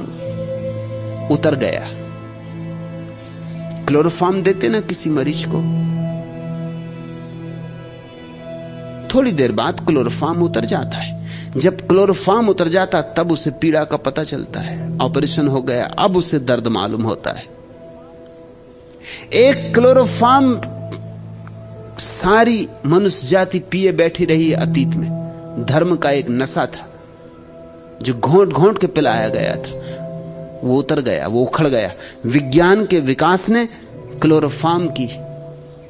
उतर गया। क्लोरोफार्म देते ना किसी मरीज को, थोड़ी देर बाद क्लोरोफार्म उतर जाता है। जब क्लोरोफार्म उतर जाता तब उसे पीड़ा का पता चलता है। ऑपरेशन हो गया, अब उसे दर्द मालूम होता है। एक क्लोरोफार्म सारी मनुष्य जाति पिए बैठी रही अतीत में। धर्म का एक नशा था जो घोंट घोंट के पिलाया गया था, वो उतर गया, वो उखड़ गया। विज्ञान के विकास ने क्लोरोफार्म की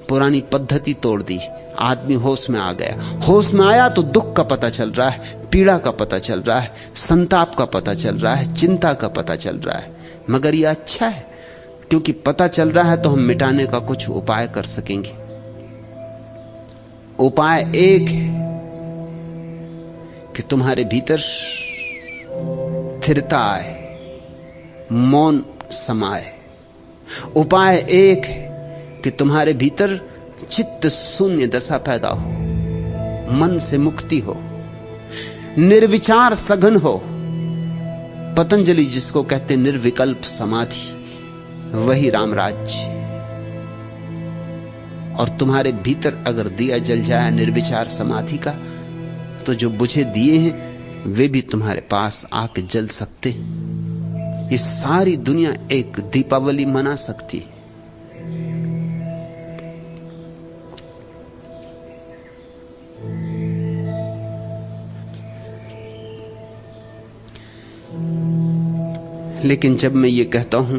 पुरानी पद्धति तोड़ दी। आदमी होश में आ गया। होश में आया तो दुख का पता चल रहा है, पीड़ा का पता चल रहा है, संताप का पता चल रहा है, चिंता का पता चल रहा है। मगर यह अच्छा है, क्योंकि पता चल रहा है तो हम मिटाने का कुछ उपाय कर सकेंगे। उपाय एक है कि तुम्हारे भीतर स्थिरता आए, मौन समाए। उपाय एक है कि तुम्हारे भीतर चित्त शून्य दशा पैदा हो, मन से मुक्ति हो, निर्विचार सघन हो। पतंजलि जिसको कहते निर्विकल्प समाधि, वही रामराज्य। और तुम्हारे भीतर अगर दिया जल जाए निर्विचार समाधि का, तो जो बुझे दिए हैं वे भी तुम्हारे पास आके जल सकते हैं। ये सारी दुनिया एक दीपावली मना सकती है। लेकिन जब मैं ये कहता हूं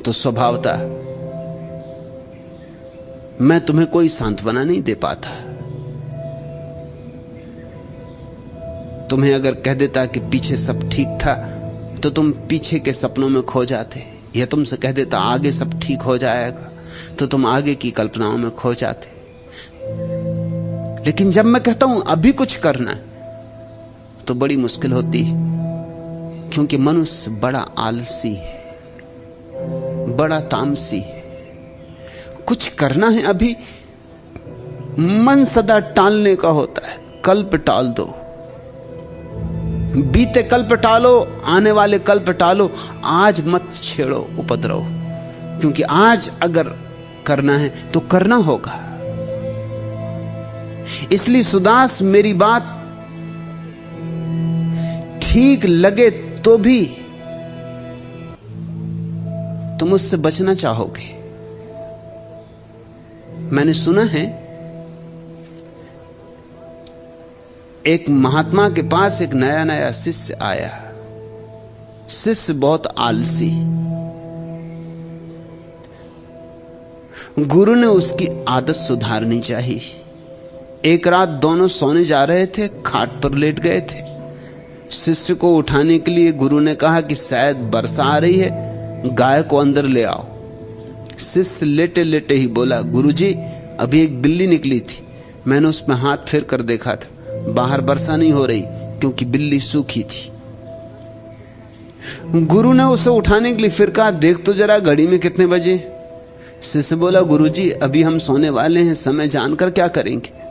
तो स्वभावतः मैं तुम्हें कोई सांत्वना नहीं दे पाता। तुम्हें अगर कह देता कि पीछे सब ठीक था तो तुम पीछे के सपनों में खो जाते, या तुमसे कह देता आगे सब ठीक हो जाएगा तो तुम आगे की कल्पनाओं में खो जाते। लेकिन जब मैं कहता हूं अभी कुछ करना है तो बड़ी मुश्किल होती है, क्योंकि मनुष्य बड़ा आलसी है, बड़ा तामसी है। कुछ करना है अभी, मन सदा टालने का होता है। कल पे टाल दो, बीते कल पे टालो, आने वाले कल पे टालो, आज मत छेड़ो उपद्रव, क्योंकि आज अगर करना है तो करना होगा। इसलिए सुदास, मेरी बात ठीक लगे तो भी तुम उससे बचना चाहोगे। मैंने सुना है एक महात्मा के पास एक नया नया शिष्य आया। शिष्य बहुत आलसी। गुरु ने उसकी आदत सुधारनी चाहिए। एक रात दोनों सोने जा रहे थे, खाट पर लेट गए थे। शिष्य को उठाने के लिए गुरु ने कहा कि शायद वर्षा आ रही है, गाय को अंदर ले आओ। शिष्य लेटे लेटे ही बोला, गुरुजी, अभी एक बिल्ली निकली थी, मैंने उसमें हाथ फेर कर देखा था, बाहर वर्षा नहीं हो रही क्योंकि बिल्ली सूखी थी। गुरु ने उसे उठाने के लिए फिर कहा, देख तो जरा घड़ी में कितने बजे। शिष्य बोला, गुरुजी, अभी हम सोने वाले हैं, समय जानकर क्या करेंगे।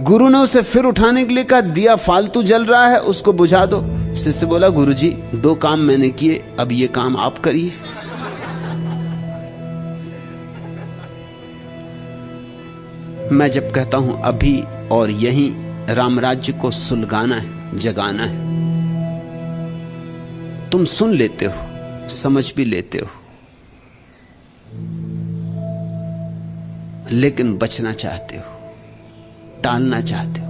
गुरु ने उसे फिर उठाने के लिए कहा, दिया फालतू जल रहा है, उसको बुझा दो। शिष्य बोला, गुरुजी, 2 काम मैंने किए, अब ये काम आप करिए। मैं जब कहता हूं अभी और यहीं, रामराज्य को सुलगाना है, जगाना है, तुम सुन लेते हो, समझ भी लेते हो, लेकिन बचना चाहते हो, टालना चाहते हो।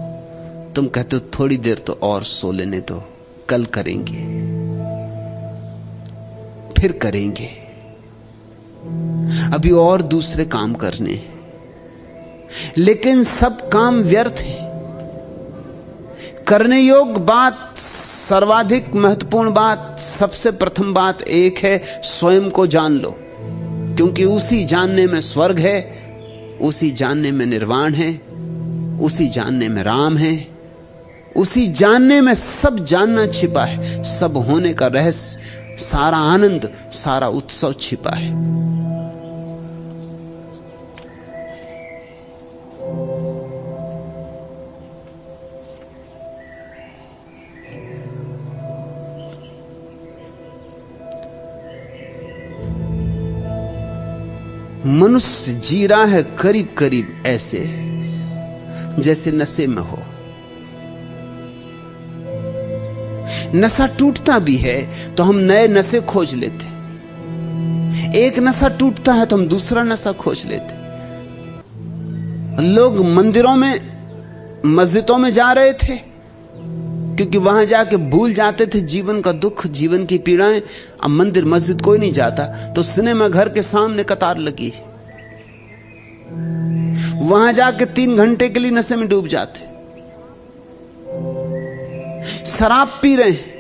तुम कहते हो थोड़ी देर तो और सो लेने दो, कल करेंगे, फिर करेंगे, अभी और दूसरे काम करने हैं, लेकिन सब काम व्यर्थ है। करने योग्य बात, सर्वाधिक महत्वपूर्ण बात, सबसे प्रथम बात एक है, स्वयं को जान लो, क्योंकि उसी जानने में स्वर्ग है, उसी जानने में निर्वाण है, उसी जानने में राम है, उसी जानने में सब जानना छिपा है, सब होने का रहस्य, सारा आनंद, सारा उत्सव छिपा है। मनुष्य जी रहा है करीब करीब ऐसे जैसे नशे में हो। नशा टूटता भी है तो हम नए नशे खोज लेते, एक नशा टूटता है तो हम दूसरा नशा खोज लेते। लोग मंदिरों में, मस्जिदों में जा रहे थे क्योंकि वहां जाके भूल जाते थे जीवन का दुख, जीवन की पीड़ाएं। अब मंदिर मस्जिद कोई नहीं जाता तो सिनेमा घर के सामने कतार लगी, वहां जाके 3 घंटे के लिए नशे में डूब जाते। शराब पी रहे हैं,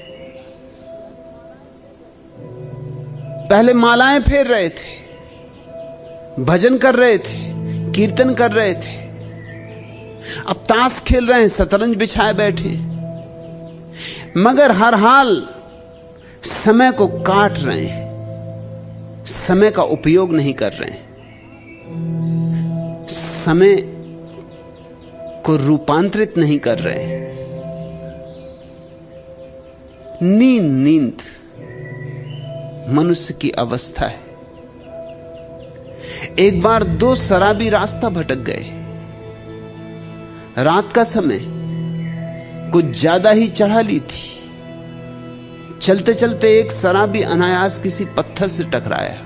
पहले मालाएं फेर रहे थे, भजन कर रहे थे, कीर्तन कर रहे थे, अब ताश खेल रहे हैं, शतरंज बिछाए बैठे, मगर हर हाल समय को काट रहे हैं, समय का उपयोग नहीं कर रहे हैं, समय को रूपांतरित नहीं कर रहे हैं। नींद मनुष्य की अवस्था है। एक बार 2 शराबी रास्ता भटक गए। रात का समय, कुछ ज्यादा ही चढ़ा ली थी। चलते चलते एक शराबी अनायास किसी पत्थर से टकराया।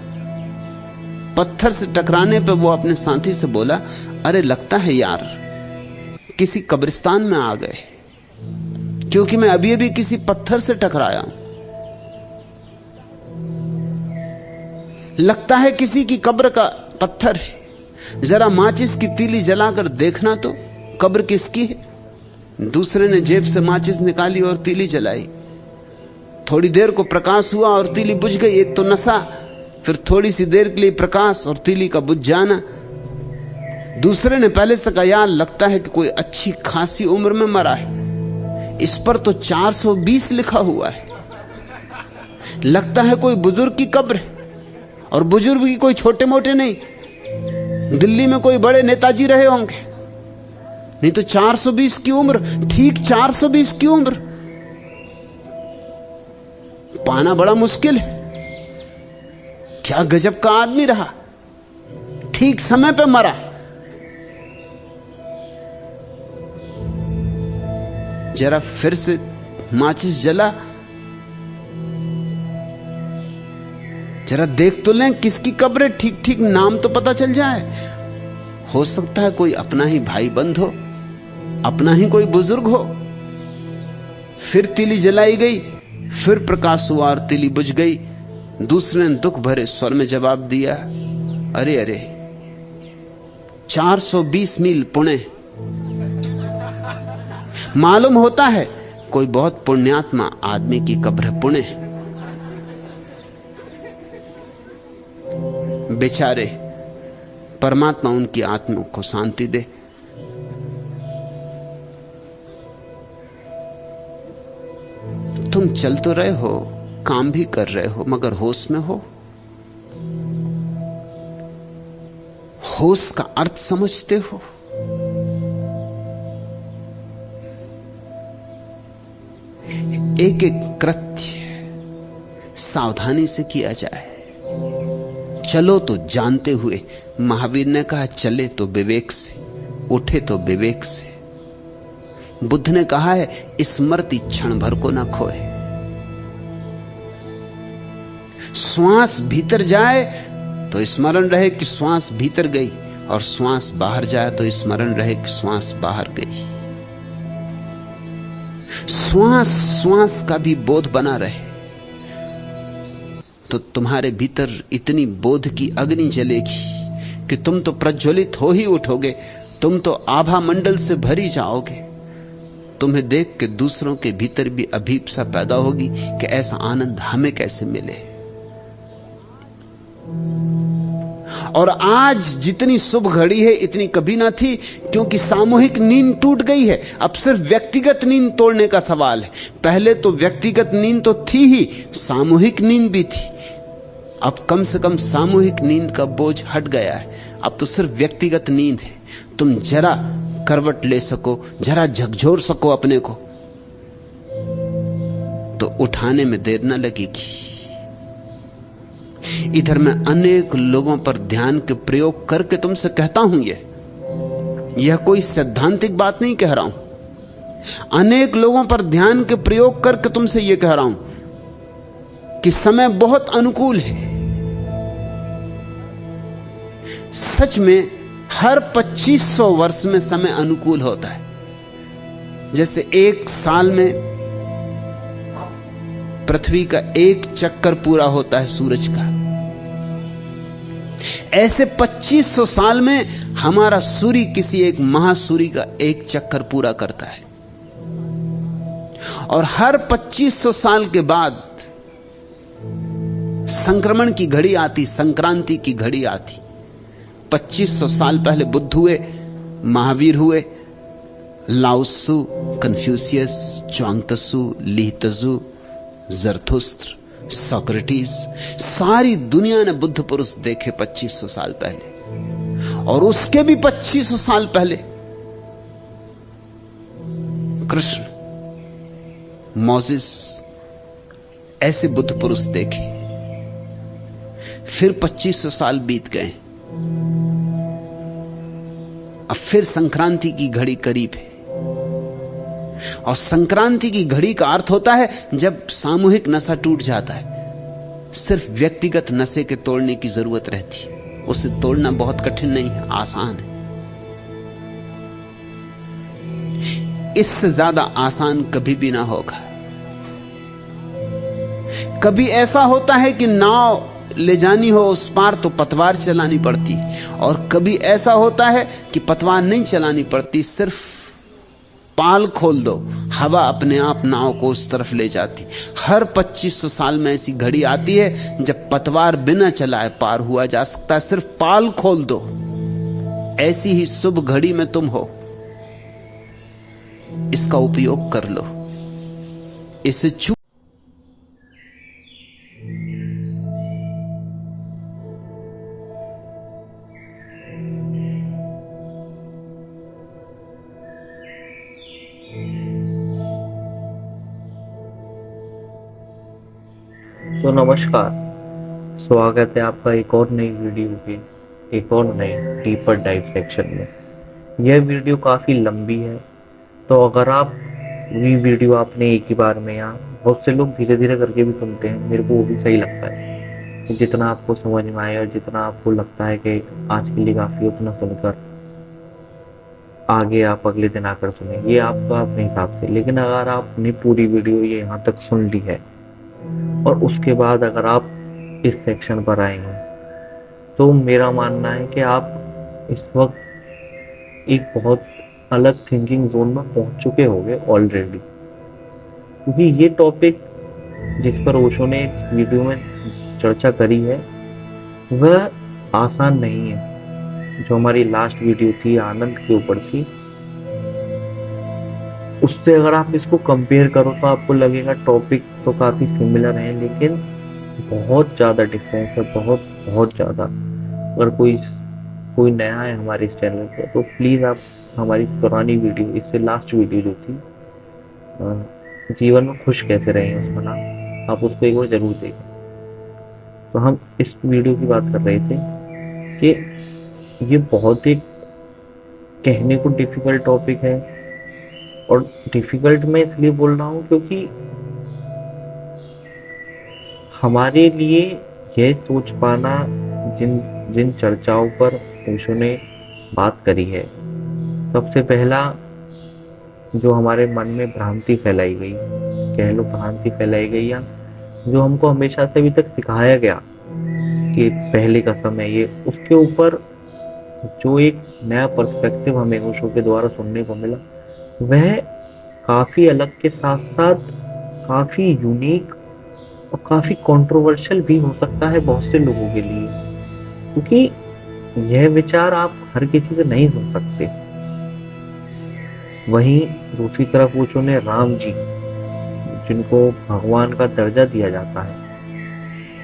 पत्थर से टकराने पर वो अपने साथी से बोला, अरे लगता है यार किसी कब्रिस्तान में आ गए, क्योंकि मैं अभी अभी किसी पत्थर से टकराया हूं। लगता है किसी की कब्र का पत्थर है, जरा माचिस की तीली जलाकर देखना तो कब्र किसकी है। दूसरे ने जेब से माचिस निकाली और तीली जलाई। थोड़ी देर को प्रकाश हुआ और तीली बुझ गई। एक तो नशा, फिर थोड़ी सी देर के लिए प्रकाश और तीली का बुझ जाना। दूसरे ने पहले से कहा, यार लगता है कि कोई अच्छी खासी उम्र में मरा है, इस पर तो 420 लिखा हुआ है। लगता है कोई बुजुर्ग की कब्र है, और बुजुर्ग की कोई छोटे मोटे नहीं, दिल्ली में कोई बड़े नेताजी रहे होंगे, नहीं तो 420 की उम्र, ठीक 420 की उम्र पाना बड़ा मुश्किल है। क्या गजब का आदमी रहा, ठीक समय पे मरा। जरा फिर से माचिस जला, जरा देख तो लें किसकी कब्र है, ठीक ठीक नाम तो पता चल जाए। हो सकता है कोई अपना ही भाई बंद हो, अपना ही कोई बुजुर्ग हो। फिर तीली जलाई गई, फिर प्रकाश हुआ और तीली बुझ गई। दूसरे ने दुख भरे स्वर में जवाब दिया, अरे अरे 420 मील पुणे। मालूम होता है कोई बहुत पुण्यात्मा आदमी की कब्र पुणे। बेचारे, परमात्मा उनकी आत्मा को शांति दे। तुम चल तो रहे हो, काम भी कर रहे हो, मगर होश में हो? होश का अर्थ समझते हो? एक एक कृत्य सावधानी से किया जाए। चलो तो जानते हुए। महावीर ने कहा चले तो विवेक से, उठे तो विवेक से। बुद्ध ने कहा है स्मृति क्षण भर को ना खोए। श्वास भीतर जाए तो स्मरण रहे कि श्वास भीतर गई, और श्वास बाहर जाए तो स्मरण रहे कि श्वास बाहर गई। श्वास श्वास का भी बोध बना रहे, तो तुम्हारे भीतर इतनी बोध की अग्नि जलेगी कि तुम तो प्रज्वलित हो ही उठोगे, तुम तो आभा मंडल से भरी जाओगे। तुम्हें देख के दूसरों के भीतर भी अभीप्सा पैदा होगी कि ऐसा आनंद हमें कैसे मिले। और आज जितनी शुभ घड़ी है इतनी कभी ना थी, क्योंकि सामूहिक नींद टूट गई है। अब सिर्फ व्यक्तिगत नींद तोड़ने का सवाल है। पहले तो व्यक्तिगत नींद तो थी ही, सामूहिक नींद भी थी। अब कम से कम सामूहिक नींद का बोझ हट गया है। अब तो सिर्फ व्यक्तिगत नींद है। तुम जरा करवट ले सको, जरा झकझोर सको अपने को, तो उठाने में देर न लगेगी। इधर मैं अनेक लोगों पर ध्यान के प्रयोग करके तुमसे कहता हूं, यह कोई सैद्धांतिक बात नहीं कह रहा हूं। अनेक लोगों पर ध्यान के प्रयोग करके तुमसे यह कह रहा हूं कि समय बहुत अनुकूल है। सच में हर 2500 वर्ष में समय अनुकूल होता है। जैसे एक साल में पृथ्वी का एक चक्कर पूरा होता है सूरज का, ऐसे 2500 साल में हमारा सूर्य किसी एक महासूर्य का एक चक्कर पूरा करता है। और हर 2500 साल के बाद संक्रमण की घड़ी आती, संक्रांति की घड़ी आती। 2500 साल पहले बुद्ध हुए, महावीर हुए, लाओत्सु, कन्फ्यूशियस, च्वांगत्सु, ली-त्सु, जरथुस्त्र, सोक्रेटिस, सारी दुनिया ने बुद्ध पुरुष देखे 2500 साल पहले। और उसके भी 2500 साल पहले कृष्ण, मोसेस, ऐसे बुद्ध पुरुष देखे। फिर 2500 साल बीत गए, अब फिर संक्रांति की घड़ी करीब है। और संक्रांति की घड़ी का अर्थ होता है जब सामूहिक नशा टूट जाता है। सिर्फ व्यक्तिगत नशे के तोड़ने की जरूरत रहती है। उसे तोड़ना बहुत कठिन नहीं है, आसान है। इससे ज्यादा आसान कभी भी ना होगा। कभी ऐसा होता है कि नाव ले जानी हो उस पार तो पतवार चलानी पड़ती, और कभी ऐसा होता है कि पतवार नहीं चलानी पड़ती, सिर्फ पाल खोल दो, हवा अपने आप नाव को उस तरफ ले जाती। हर 2500 साल में ऐसी घड़ी आती है जब पतवार बिना चलाए पार हुआ जा सकता है, सिर्फ पाल खोल दो। ऐसी ही शुभ घड़ी में तुम हो, इसका उपयोग कर लो, इसे चूक। तो नमस्कार, स्वागत है आपका एक और नई वीडियो के एक और नए डीपर डाइव सेक्शन में। यह वीडियो काफ़ी लंबी है, तो अगर आप ये वीडियो आपने एक ही बार में, या बहुत से लोग धीरे धीरे करके भी सुनते हैं, मेरे को वो भी सही लगता है कि जितना आपको समझ में आए और जितना आपको लगता है कि आज के लिए काफ़ी, उतना सुनकर आगे आप अगले दिन आकर सुने, ये आपका अपने हिसाब से। लेकिन अगर आपने पूरी वीडियो ये यहाँ तक सुन ली है और उसके बाद अगर आप इस सेक्शन पर आए हैं, तो मेरा मानना है कि आप इस वक्त एक बहुत अलग थिंकिंग जोन में पहुंच चुके होंगे ऑलरेडी। क्योंकि ये टॉपिक जिस पर ओशो ने वीडियो में चर्चा करी है वह आसान नहीं है। जो हमारी लास्ट वीडियो थी आनंद के ऊपर थी, उससे अगर आप इसको कंपेयर करो तो आपको लगेगा टॉपिक तो काफ़ी सिमिलर है, लेकिन बहुत ज़्यादा डिफरेंस है, बहुत बहुत ज़्यादा। अगर कोई नया है हमारे इस चैनल पे, तो प्लीज़ आप हमारी पुरानी वीडियो, इससे लास्ट वीडियो जो थी जीवन में खुश कैसे रहे हैं उसका नाम, आप उसको एक बार जरूर देखें। तो हम इस वीडियो की बात कर रहे थे कि ये बहुत ही कहने को डिफिकल्ट टॉपिक है। और डिफिकल्ट मैं इसलिए बोल रहा हूँ क्योंकि हमारे लिए यह सोच पाना, जिन जिन चर्चाओं पर ओशो ने बात करी है, सबसे पहला जो हमारे मन में भ्रांति फैलाई गई, कह लो भ्रांति फैलाई गई, या जो हमको हमेशा से अभी तक सिखाया गया कि पहले का समय ये, उसके ऊपर जो एक नया पर्सपेक्टिव हमें उस शो के द्वारा सुनने को मिला, वह काफी अलग के साथ साथ काफी यूनिक और काफी कंट्रोवर्शियल भी हो सकता है बहुत से लोगों के लिए, क्योंकि यह विचार आप हर किसी से नहीं सुन सकते। वहीं दूसरी तरफ वो चुने राम जी, जिनको भगवान का दर्जा दिया जाता है,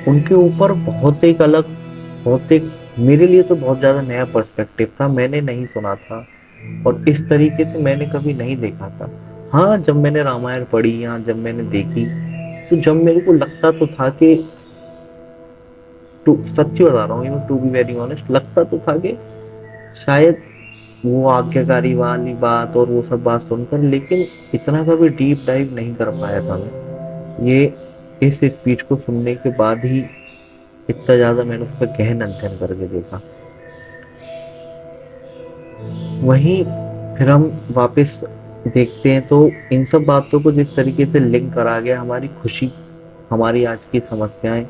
उनके ऊपर बहुत एक अलग, बहुत एक, मेरे लिए तो बहुत ज्यादा नया पर्सपेक्टिव था, मैंने नहीं सुना था और इस तरीके से मैंने कभी नहीं देखा था। हाँ, जब मैंने रामायण पढ़ी या जब मैंने देखी, तो जब मेरे को लगता तो था कि, सच्ची बता रहा हूँ, टू बी वेरी ऑनेस्ट, लगता तो था कि शायद वो आज्ञाकारी वाली बात और वो सब बात सुनकर, लेकिन इतना कभी डीप डाइव नहीं कर पाया था मैं। ये इस स्पीच को सुनने के बाद ही इतना ज्यादा मैंने उस पर गहन अध्ययन करके देखा। वहीं फिर हम वापस देखते हैं तो इन सब बातों को जिस तरीके से लिंक करा गया, हमारी खुशी, हमारी आज की समस्याएं,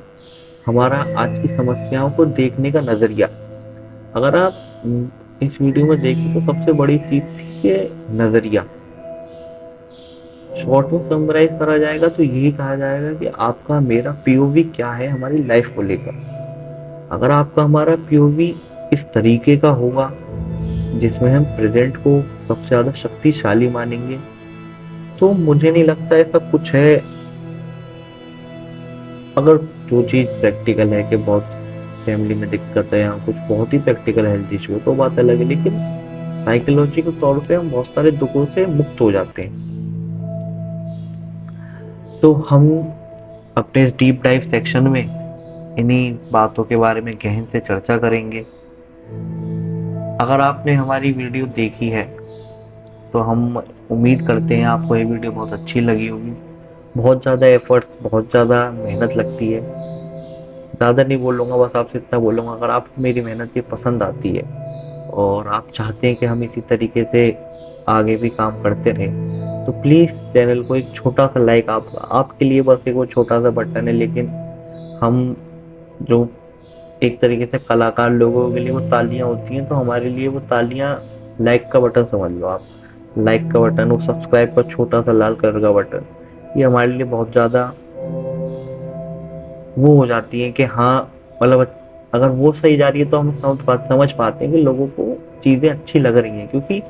हमारा आज की समस्याओं को देखने का नजरिया, अगर आप इस वीडियो में देखें तो सबसे बड़ी चीज थी कि नजरिया। शॉर्ट में समराइज करा जाएगा तो यही कहा जाएगा कि आपका मेरा पीओवी क्या है हमारी लाइफ को लेकर। अगर आपका हमारा पीओवी इस तरीके का होगा जिसमें हम प्रेजेंट को सबसे ज्यादा शक्तिशाली मानेंगे, तो मुझे नहीं लगता ऐसा कुछ है। अगर जो चीज प्रैक्टिकल है कि बहुत फैमिली में दिक्कत है या कुछ बहुत ही प्रैक्टिकल हेल्थ इशू है तो बात अलग है, लेकिन साइकोलॉजिकल तौर पे हम बहुत सारे दुखों से मुक्त हो जाते हैं। तो हम अपने इस डीप डाइव सेक्शन में इन्हीं बातों के बारे में गहन से चर्चा करेंगे। अगर आपने हमारी वीडियो देखी है तो हम उम्मीद करते हैं आपको ये वीडियो बहुत अच्छी लगी होगी। बहुत ज़्यादा एफर्ट्स, बहुत ज़्यादा मेहनत लगती है। ज़्यादा नहीं बोलूँगा, बस आपसे इतना बोलूँगा, अगर आपको मेरी मेहनत ये पसंद आती है और आप चाहते हैं कि हम इसी तरीके से आगे भी काम करते रहें, तो प्लीज़ चैनल को एक छोटा सा लाइक, आपके लिए बस एक वो छोटा सा बटन है, लेकिन हम जो एक तरीके से कलाकार लोगों के लिए वो तालियां होती हैं, तो हमारे लिए वो तालियां लाइक का बटन समझ लो आप। लाइक का बटन, वो सब्सक्राइब का छोटा सा लाल कलर का बटन, ये हमारे लिए बहुत ज़्यादा वो हो जाती है कि हाँ, मतलब अगर वो सही जा रही है तो हम समझ पाते हैं कि लोगों को चीज़ें अच्छी लग रही हैं, क्योंकि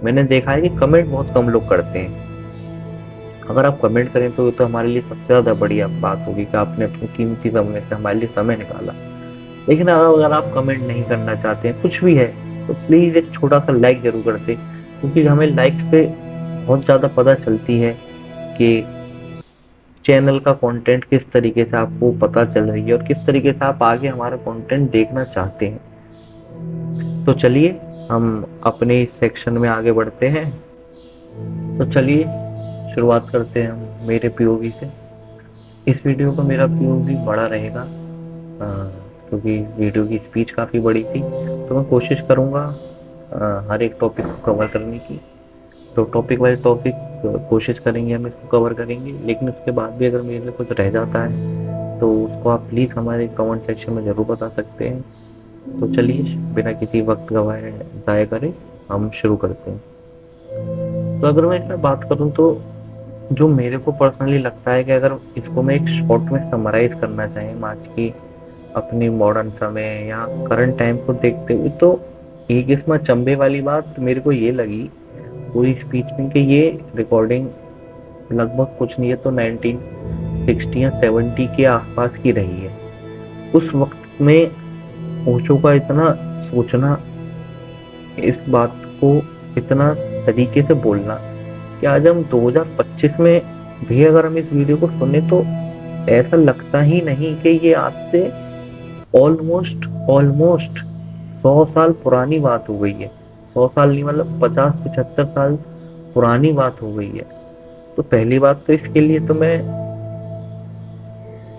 मैंने देखा है कि कमेंट बहुत कम लोग करते हैं। अगर आप कमेंट करें तो ये तो हमारे लिए सबसे ज़्यादा बढ़िया बात होगी कि आपने अपनी कीमती समय से हमारे लिए समय निकाला। लेकिन अगर आप कमेंट नहीं करना चाहते हैं, कुछ भी है, तो प्लीज़ एक छोटा सा लाइक जरूर करते, क्योंकि हमें लाइक से बहुत ज़्यादा पता चलती है कि चैनल का कंटेंट किस तरीके से आपको पता चल रही है और किस तरीके से आप आगे हमारा कंटेंट देखना चाहते हैं। तो चलिए हम अपने इस सेक्शन में आगे बढ़ते हैं। तो चलिए शुरुआत करते हैं हम मेरे पीओवी से। इस वीडियो का मेरा पीओवी बड़ा रहेगा, क्योंकि वीडियो की स्पीच काफ़ी बड़ी थी, तो मैं कोशिश करूँगा हर एक टॉपिक को कवर करने की। तो टॉपिक वाइज टॉपिक कोशिश करेंगे, हम इसको कवर करेंगे, लेकिन उसके बाद भी अगर मेरे लिए कुछ रह जाता है तो उसको आप प्लीज़ हमारे कमेंट सेक्शन में ज़रूर बता सकते हैं। तो चलिए बिना किसी वक्त गवाए ज़ाया करें हम शुरू करते हैं। तो अगर मैं इसमें बात करूँ तो जो मेरे को पर्सनली लगता है कि अगर इसको मैं एक शॉर्ट में समराइज करना चाहें आज की अपनी मॉडर्न समय या करंट टाइम को देखते हुए, तो एक इसमें चंबे वाली बात मेरे को ये लगी पूरी स्पीच में कि ये रिकॉर्डिंग लगभग कुछ नहीं है तो 1960 या 70 के आसपास की रही है। उस वक्त में ओशो का इतना सोचना, इस बात को इतना तरीके से बोलना कि आज हम 2025 में भी अगर हम इस वीडियो को सुने तो ऐसा लगता ही नहीं कि ये आज से ऑलमोस्ट ऑलमोस्ट 100 साल पुरानी बात हो गई है। 100 साल नहीं, मतलब 50-75 साल पुरानी बात हो गई है। तो पहली बात तो इसके लिए तो मैं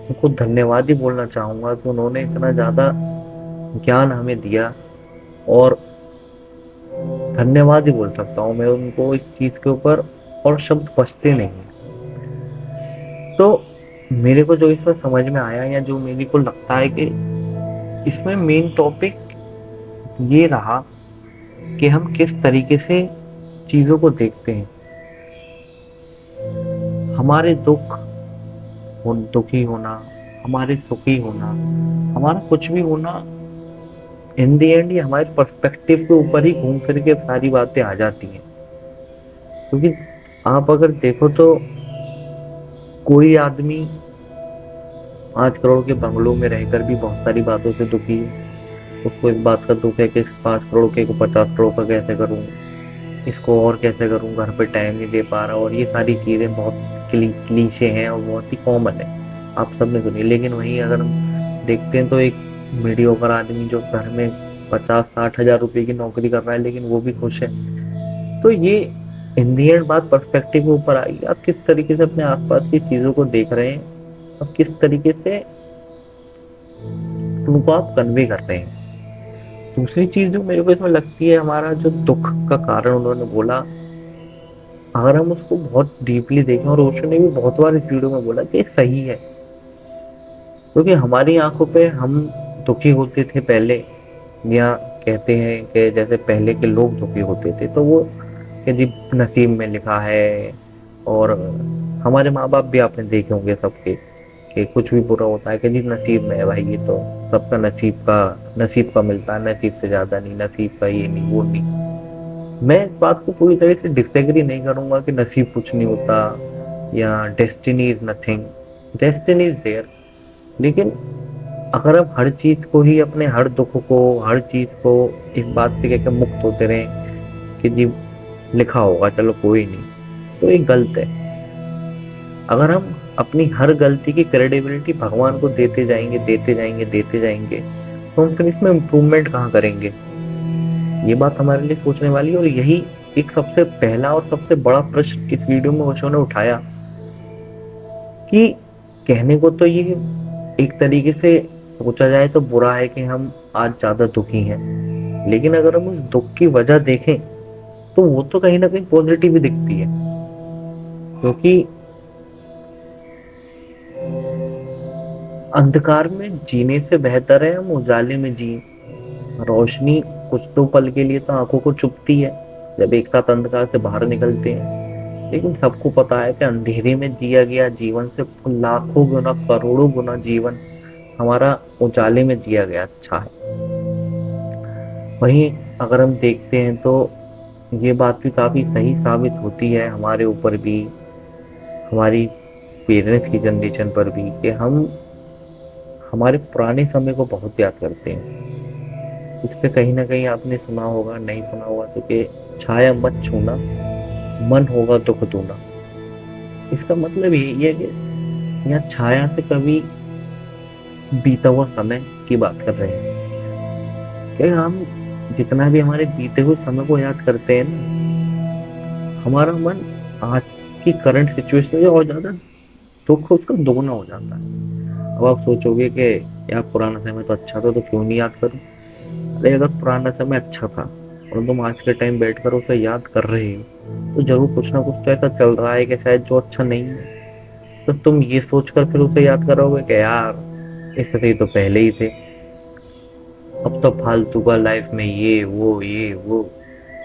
उनको धन्यवाद ही बोलना चाहूंगा कि उन्होंने इतना ज़्यादा ज्ञान हमें दिया, और धन्यवाद ही बोल सकता हूँ मैं उनको इस चीज़ के ऊपर और शब्द बचते नहीं हैं। तो मेरे को जो इसमें समझ में आया या जो मेरे को लगता है कि इसमें मेन टॉपिक ये रहा कि हम किस तरीके से चीजों को देखते हैं। हमारे दुखी होना, हमारे सुखी होना, हमारा कुछ भी होना, इन दी एंड ये हमारे पर्सपेक्टिव के ऊपर ही घूम फिर के सारी बातें आ जाती हैं। क्योंकि आप अगर देखो तो कोई आदमी 5 करोड़ के बंगलों में रहकर भी बहुत सारी बातों से दुखी है। उसको इस बात का दुख है कि 5 करोड़ के को 50 करोड़ का कैसे करूं, इसको और कैसे करूं, घर पे टाइम नहीं दे पा रहा। और ये सारी चीजें बहुत क्लीशे हैं और बहुत ही कॉमन है, आप सबने सुनी। लेकिन वहीं अगर हम देखते हैं तो एक मीडियोकर आदमी जो घर में 50-60 हजार रुपए की नौकरी कर रहा है लेकिन वो भी खुश है। तो ये इन दी एंड बात पर्सपेक्टिव के ऊपर आई, आप किस तरीके से अपने आसपास की चीजों को देख रहे हैं और किस तरीके से उनको आप कन्वे कर रहे हैं। दूसरी चीज जो मेरे को इसमें लगती है, हमारा जो दुख का कारण उन्होंने बोला, अगर हम उसको बहुत डीपली देखें, और ओशो ने भी बहुत बार इस वीडियो में बोला कि सही है। क्योंकि हमारी आंखों पे हम दुखी होते थे पहले, या कहते हैं कि जैसे पहले के लोग दुखी होते थे तो वो कि जी नसीब में लिखा है। और हमारे माँ बाप भी आपने देखे होंगे सबके कि कुछ भी बुरा होता है कि जी नसीब में है भाई, ये तो सबका नसीब का मिलता है, नसीब से ज्यादा नहीं, नसीब का ये नहीं वो नहीं। मैं इस बात को पूरी तरह से डिसएग्री नहीं करूंगा कि नसीब कुछ नहीं होता या destiny is nothing. Destiny is there, लेकिन अगर हम हर चीज को ही, अपने हर दुख को, हर चीज को इस बात से कहकर मुक्त होते रहे कि जी लिखा होगा चलो कोई नहीं, तो ये गलत है। अगर हम अपनी हर गलती की क्रेडिबिलिटी भगवान को देते जाएंगे तो हम फिर इसमें इम्प्रूवमेंट कहाँ करेंगे? ये बात हमारे लिए सोचने वाली है। और यही एक सबसे पहला और सबसे बड़ा प्रश्न इस वीडियो में ओशो ने उठाया कि कहने को तो ये एक तरीके से सोचा जाए तो बुरा है कि हम आज ज्यादा दुखी हैं, लेकिन अगर हम उस दुख की वजह देखें तो वो तो कहीं ना कहीं पॉजिटिव ही दिखती है। क्योंकि अंधकार में जीने से बेहतर है हम उजाले में जिए। रोशनी कुछ तो पल के लिए तो आंखों को चुभती है जब एक साथ अंधकार से बाहर निकलते हैं, लेकिन सबको पता है कि अंधेरे में जिया गया जीवन से लाखों गुना, करोड़ों गुना जीवन हमारा उजाले में जिया गया अच्छा है। वहीं अगर हम देखते हैं तो ये बात भी काफी सही साबित होती है हमारे ऊपर भी, हमारी पेरेंट्स की जनरेशन पर भी, कि हम हमारे पुराने समय को बहुत याद करते हैं। इस पे कहीं ना कहीं आपने सुना होगा, नहीं सुना होगा तो, कि छाया मत छूना, मन होगा दुख दूना। इसका मतलब यही है कि यहाँ छाया से कभी बीता हुआ समय की बात कर रहे हैं कि हम जितना भी हमारे बीते हुए समय को याद करते हैं ना, हमारा मन आज की करंट सिचुएशन में और ज्यादा दुख उसका दोगुना हो जाता है। अब आप सोचोगे कि यार पुराना समय तो अच्छा था तो क्यों नहीं याद करूं। अरे अगर पुराना समय अच्छा था और तुम आज के टाइम बैठकर उसे याद कर रहे हो तो जरूर कुछ ना कुछ तो ऐसा चल रहा है कि शायद जो अच्छा नहीं है। तो तुम ये सोचकर फिर उसे याद करोगे कि यार इससे तो पहले ही थे, अब तो फालतू का लाइफ में ये वो। तो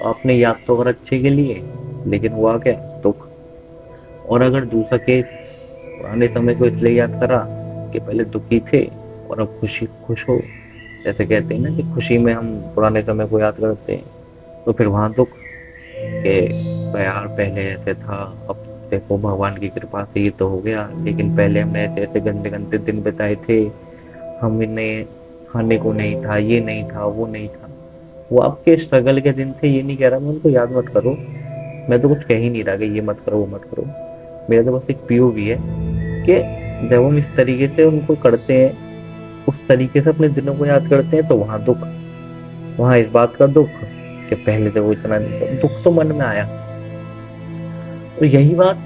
आपने याद तो कर अच्छे के लिए, लेकिन हुआ क्या? दुख। और अगर दूसरा केस, पुराने समय को इसलिए याद करा कि पहले दुखी थे और अब खुश हो, जैसे कहते हैं ना कि खुशी में हम पुराने समय को याद करते हैं, तो फिर वहां दुख कि यार पहले ऐसे था, अब देखो भगवान की कृपा से ये तो हो गया, लेकिन पहले हमने ऐसे ऐसे गंदे गंदे दिन बिताए थे, हम इन्हें खाने को नहीं था, ये नहीं था, वो नहीं था। वो आपके स्ट्रगल के दिन थे, ये नहीं कह रहा मैं उनको याद मत करो, मैं तो कुछ कह ही नहीं रहा कि ये मत करो वो मत करो। मेरा तो बस एक पीओवी है कि जब हम इस तरीके से उनको करते हैं, उस तरीके से अपने दिनों को याद करते हैं, तो वहां दुख, वहां इस बात का दुख कि पहले तो वो इतना नहीं था, दुख तो मन में आया। तो यही बात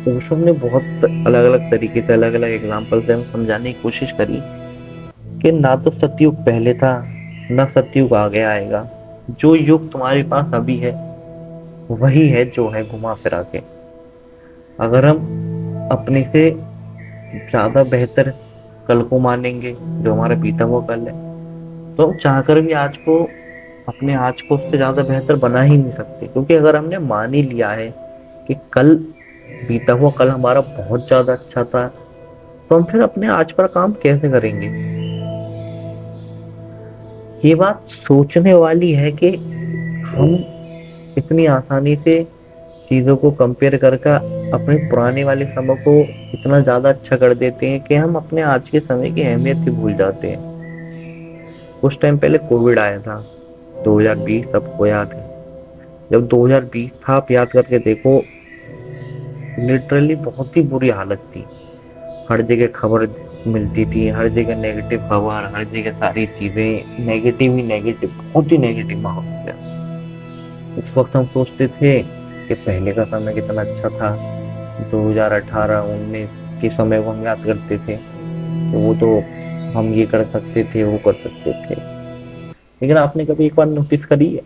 ओशो ने बहुत अलग अलग तरीके से, अलग अलग एग्जाम्पल से हम समझाने की कोशिश करी कि ना तो सतयुग पहले था, ना सतयुग आगे आएगा। जो युग तुम्हारे पास अभी है वही है जो है घुमा फिरा के। अगर हम अपने से ज्यादा बेहतर कल को मानेंगे, जो हमारा बीता हुआ कल है, तो हम चाहकर भी आज को, अपने आज को उससे ज्यादा बेहतर बना ही नहीं सकते। क्योंकि अगर हमने मान ही लिया है कि कल, बीता हुआ कल हमारा बहुत ज्यादा अच्छा था, तो हम फिर अपने आज पर काम कैसे करेंगे? ये बात सोचने वाली है कि हम इतनी आसानी से चीजों को कंपेयर करके अपने पुराने वाले समय को इतना ज्यादा अच्छा कर देते हैं कि हम अपने आज के समय की अहमियत ही भूल जाते हैं। कुछ टाइम पहले कोविड आया था, 2020, सबको याद है। जब 2020 था, आप याद करके देखो, लिटरली बहुत ही बुरी हालत थी। हर जगह खबर मिलती थी, हर जगह नेगेटिव खबर, हर जगह सारी चीजें नेगेटिव ही नेगेटिव, बहुत ही नेगेटिव माहौल हो गया। उस वक्त हम सोचते थे कि पहले का समय कितना अच्छा था। 2018-19 के समय को हम याद करते थे कि वो तो हम ये कर सकते थे, वो कर सकते थे। लेकिन आपने कभी एक बार नोटिस करी है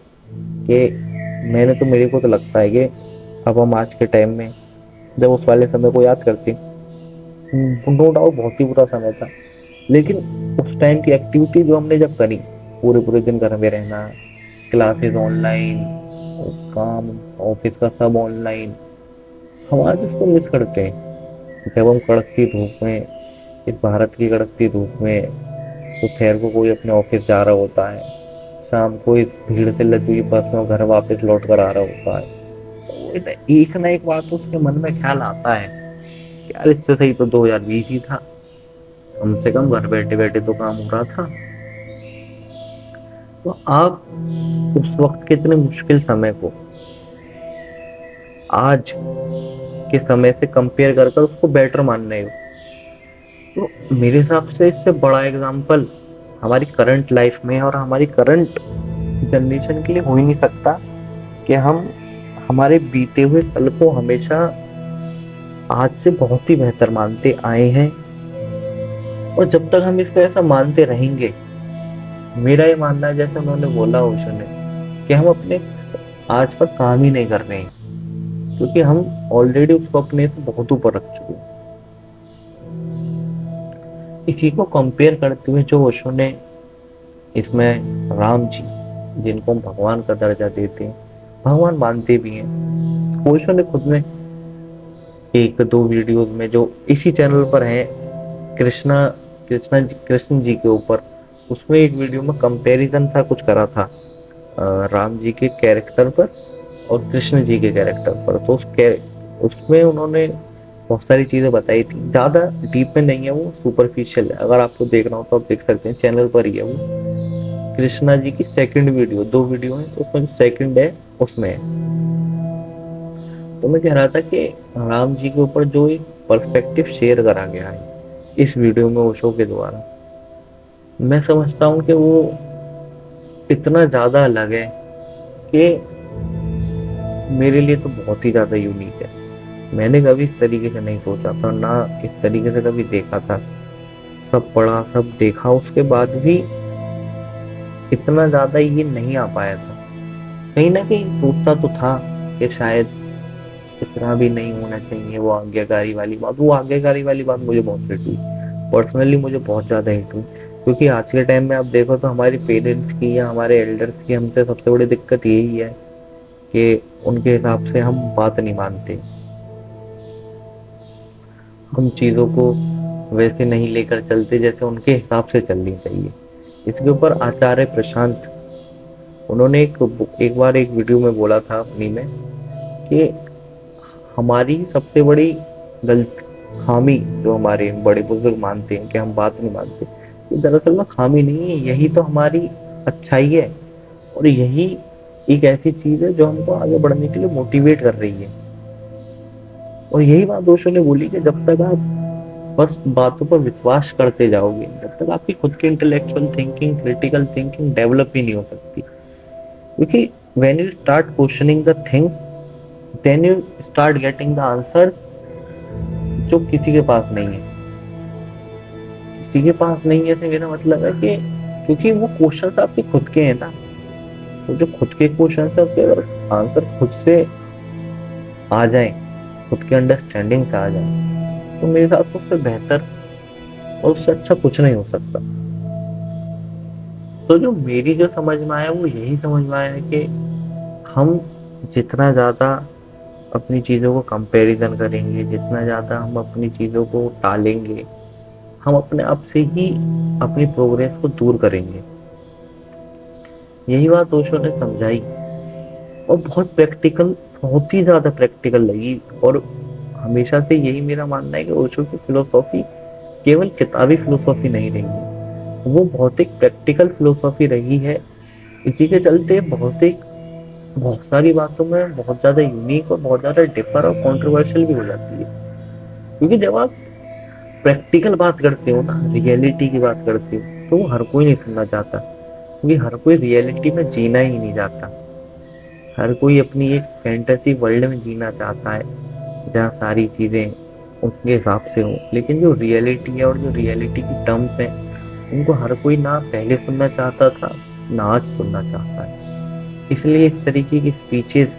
कि, मेरे को तो लगता है कि अब हम आज के टाइम में जब उस वाले समय को याद करते, नो डाउट बहुत ही बुरा समय था, लेकिन उस टाइम की एक्टिविटी जो हमने जब करी, पूरे पूरे दिन घर में रहना, क्लासेस ऑनलाइन, काम ऑफिस का सब ऑनलाइन, हम आज उसको मिस करते हैं। जब हम कड़कती धूप में, इस भारत की कड़कती धूप में, दोपहर को कोई अपने ऑफिस जा रहा होता है, शाम को इस भीड़ से लदी हुई बस में घर वापस लौट कर आ रहा होता है, तो एक ना एक बात उसके मन में ख्याल आता है कि यार, इससे सही तो 2020 ही था, कम से कम घर बैठे बैठे तो काम हो रहा था। तो आप उस वक्त के इतने मुश्किल समय को आज के समय से कंपेयर कर कर उसको बेटर मान रहे हो, तो मेरे हिसाब से इससे बड़ा एग्जाम्पल हमारी करंट लाइफ में और हमारी करंट जनरेशन के लिए हो ही नहीं सकता कि हम हमारे बीते हुए कल को हमेशा आज से बहुत ही बेहतर मानते आए हैं। और जब तक हम इसको ऐसा मानते रहेंगे, मेरा ये मानना है, जैसे उन्होंने बोला ओशो ने, कि हम अपने आज पर काम ही नहीं कर रहे हैं, क्योंकि हम ऑलरेडी उसको अपने से बहुत ऊपर रख चुके हैं। इसी को कंपेयर करते हुए जो ओशो ने इसमें राम जी, जिनको हम भगवान का दर्जा देते हैं, भगवान मानते भी हैं, ओशो ने खुद में एक दो वीडियोस में जो इसी चैनल पर है, कृष्णा कृष्ण जी के ऊपर, उसमें एक वीडियो में कंपैरिजन था, कुछ करा था राम जी के कैरेक्टर पर और कृष्ण जी के कैरेक्टर पर। तो उसमें उन्होंने बहुत सारी चीजें बताई थी, ज्यादा डीप में नहीं है, वो सुपरफिशियल है। अगर आपको देखना हो तो आप देख सकते हैं, चैनल पर ही है वो। कृष्णा जी की सेकंड वीडियो, दो वीडियो है, तो उसमें जो सेकंड है उसमें है। तो मैं कह रहा था कि राम जी के ऊपर जो एक पर्सपेक्टिव शेयर करा गया है इस वीडियो में ओशो के द्वारा, मैं समझता हूँ कि वो इतना ज्यादा अलग है कि मेरे लिए तो बहुत ही ज्यादा यूनिक है। मैंने कभी इस तरीके से नहीं सोचा था, ना इस तरीके से कभी देखा था। सब पढ़ा, सब देखा, उसके बाद भी इतना ज्यादा ये नहीं आ पाया था। कहीं ना कहीं सोचता तो था कि शायद इतना भी नहीं होना चाहिए, वो आज्ञाकारी वाली बात, वो आज्ञाकारी वाली बात मुझे बहुत हिट हुई, पर्सनली मुझे बहुत ज्यादा हिट हुई। क्योंकि आज के टाइम में आप देखो तो हमारे पेरेंट्स की या हमारे एल्डर्स की हमसे सबसे बड़ी दिक्कत यही है कि उनके हिसाब से हम बात नहीं मानते, हम चीजों को वैसे नहीं लेकर चलते जैसे उनके हिसाब से चलनी चाहिए। इसके ऊपर आचार्य प्रशांत, उन्होंने एक बार एक वीडियो में बोला था अपनी में कि हमारी सबसे बड़ी गलत खामी, जो हमारे बड़े बुजुर्ग मानते हैं कि हम बात नहीं मानते, ये दरअसल में खामी नहीं है, यही तो हमारी अच्छाई है। और यही एक ऐसी चीज है जो हमको आगे बढ़ने के लिए मोटिवेट कर रही है। और यही बात दोस्तों ने बोली कि जब तक आप बस बातों पर विश्वास करते जाओगे, तब तक आपकी खुद की intellectual thinking, critical thinking develop ही नहीं हो सकती। क्योंकि when you start questioning the things, then you start getting the answers जो किसी के पास नहीं है। किसी के पास नहीं है से मेरा मतलब है कि, क्योंकि वो क्वेश्चंस आपके खुद के हैं ना, तो जो खुद के क्वेश्चंस है उसके अगर आंसर खुद से आ जाए खुद के अंडरस्टैंडिंग से आ जाए, तो मेरे साथ उससे बेहतर और उससे अच्छा कुछ नहीं हो सकता। तो जो मेरी जो समझ में आया वो यही समझ में आया कि हम जितना ज्यादा अपनी चीजों को कंपैरिजन करेंगे, जितना ज्यादा हम अपनी चीजों को टालेंगे, हम अपने आप से ही अपनी प्रोग्रेस को दूर करेंगे। यही बात ओशो ने समझाई और बहुत प्रैक्टिकल, बहुत ही ज्यादा प्रैक्टिकल लगी। और हमेशा से यही मेरा मानना है कि ओशो की फिलोसॉफी केवल किताबी फिलोसॉफी नहीं रही, वो बहुत एक प्रैक्टिकल फिलोसॉफी रही है। इसी के चलते बहुत सारी बातों में बहुत ज्यादा यूनिक और बहुत ज्यादा डिफर और कंट्रोवर्शियल भी हो जाती है। क्योंकि जब आप प्रैक्टिकल बात करते हो ना, रियलिटी की बात करते हो, तो वो हर कोई नहीं सुनना चाहता, क्योंकि हर कोई रियलिटी में जीना ही नहीं चाहता। हर कोई अपनी एक फैंटेसी वर्ल्ड में जीना चाहता है जहाँ सारी चीजें उसके हिसाब से हो। लेकिन जो रियलिटी है और जो रियलिटी की टर्म्स हैं, उनको हर कोई ना पहले सुनना चाहता था, ना आज सुनना चाहता है। इसलिए इस तरीके की स्पीचेस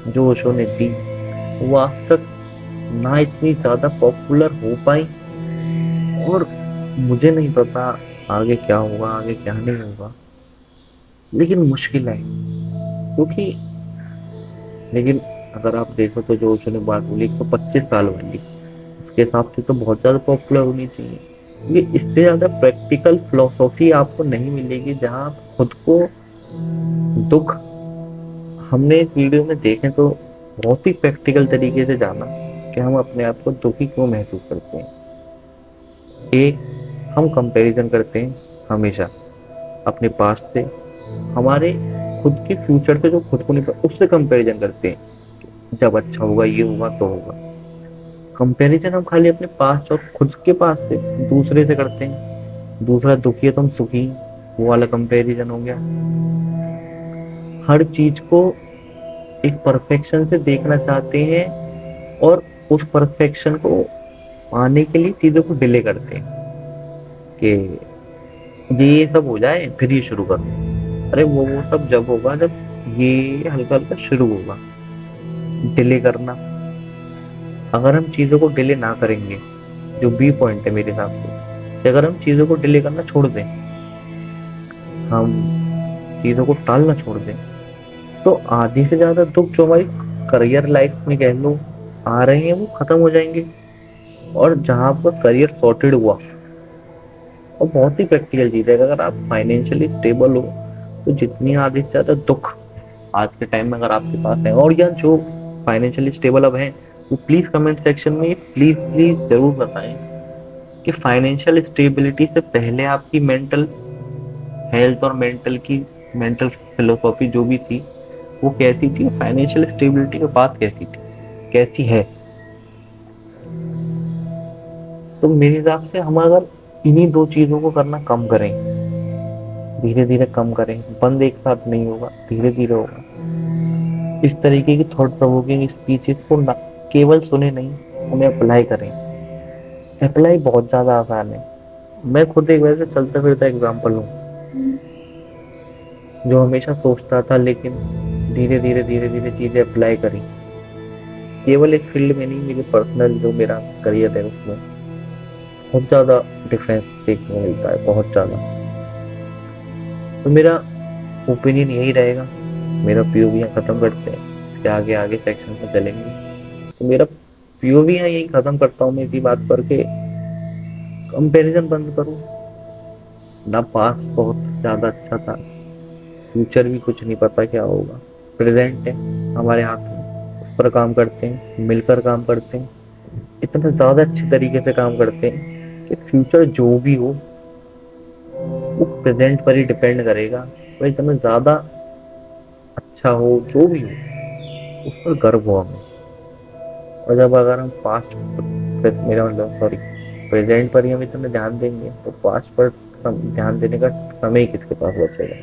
जो ओशो ने दी, वो आज तक ना इतनी ज्यादा पॉपुलर हो पाई, और मुझे नहीं पता आगे क्या होगा, आगे क्या नहीं होगा। लेकिन मुश्किल है, क्योंकि लेकिन अगर आप देखो तो जो ओशो ने बात बोली 125 साल वाली, उसके हिसाब से तो बहुत ज्यादा पॉपुलर होनी चाहिए। ये इससे ज्यादा प्रैक्टिकल फिलोसॉफी आपको नहीं मिलेगी जहां आप खुद को दुख, हमने इस वीडियो में देखे तो बहुत ही प्रैक्टिकल तरीके से जाना कि हम अपने आप को दुखी क्यों महसूस करते हैं। एक, हम कंपैरिजन करते हैं हमेशा अपने पास्ट से, हमारे खुद के फ्यूचर से जो खुद को नहीं पता उससे कंपैरिजन करते हैं। जब अच्छा होगा, ये होगा तो होगा। कंपैरिजन हम खाली अपने पास्ट और खुद के पास से दूसरे से करते हैं। दूसरा दुखी है तो हम सुखी, वो वाला कंपैरिजन हो गया। हर चीज को एक परफेक्शन से देखना चाहते हैं, और उस परफेक्शन को पाने के लिए चीजों को डिले करते हैं कि ये सब हो जाए फिर ये शुरू करो। अरे वो सब जब होगा जब ये हल्का हल्का शुरू होगा। डिले करना, अगर हम चीजों को डिले ना करेंगे, जो बी पॉइंट है मेरे हिसाब से, कि अगर हम चीजों को डिले करना छोड़ दें, हम चीजों को टालना छोड़ दें, तो आधी से ज्यादा दुख जो हमारी करियर लाइफ में कह लो आ रहे हैं वो खत्म हो जाएंगे। और जहां आपका करियर सॉर्टेड हुआ, और बहुत ही प्रैक्टिकल चीज है, अगर आप फाइनेंशियली स्टेबल हो, तो जितनी आधी से ज्यादा दुख आज के टाइम में अगर आपके पास है, और या जो फाइनेंशियली स्टेबल अब हैं, वो प्लीज कमेंट सेक्शन में प्लीज प्लीज जरूर बताएं कि फाइनेंशियल स्टेबिलिटी से पहले आपकी मेंटल हेल्थ और मेंटल फिलोसॉफी जो भी थी वो कैसी थी, फाइनेंशियल स्टेबिलिटी के बाद कैसी थी, कैसी है। तो मेरे हिसाब से हम अगर इन्हीं दो चीजों को करना कम करें, धीरे धीरे कम करें, बंद एक साथ नहीं होगा, धीरे धीरे होगा। इस तरीके की थॉट प्रोवोकिंग स्पीचेस को न केवल सुने नहीं, उन्हें अप्लाई करें। अप्लाई बहुत ज्यादा आसान है। मैं खुद एक वैसे चलता फिरता एग्जाम्पल हूँ, जो हमेशा सोचता था लेकिन धीरे धीरे चीजें अप्लाई करी। केवल इस फील्ड में नहीं, मेरे पर्सनल जो मेरा करियर है उसमें बहुत ज्यादा डिफरेंस देखने को मिलता है, बहुत ज्यादा। तो मेरा ओपिनियन यही रहेगा, मेरा पीओवी यहाँ खत्म करते हैं, इसके आगे आगे सेक्शन में चलेंगे। तो मेरा पीओवी यहाँ यही खत्म करता हूँ मैं इसी बात पर के कंपैरिजन बंद करो। ना पास्ट बहुत ज्यादा अच्छा था, फ्यूचर भी कुछ नहीं पता क्या होगा। प्रेजेंट है हमारे हाथ में, उस पर काम करते हैं, मिलकर काम करते हैं, इतना ज्यादा अच्छे तरीके से काम करते हैं कि फ्यूचर जो भी हो वो प्रेजेंट पर ही डिपेंड करेगा। और इतना ज्यादा अच्छा हो जो भी हो, उस पर गर्व हो हमें। और जब अगर हम पास्ट, मेरा मतलब सॉरी, प्रेजेंट पर ही हम इतना ध्यान देंगे, तो पास्ट पर ध्यान देने का समय ही किसके पास बचेगा।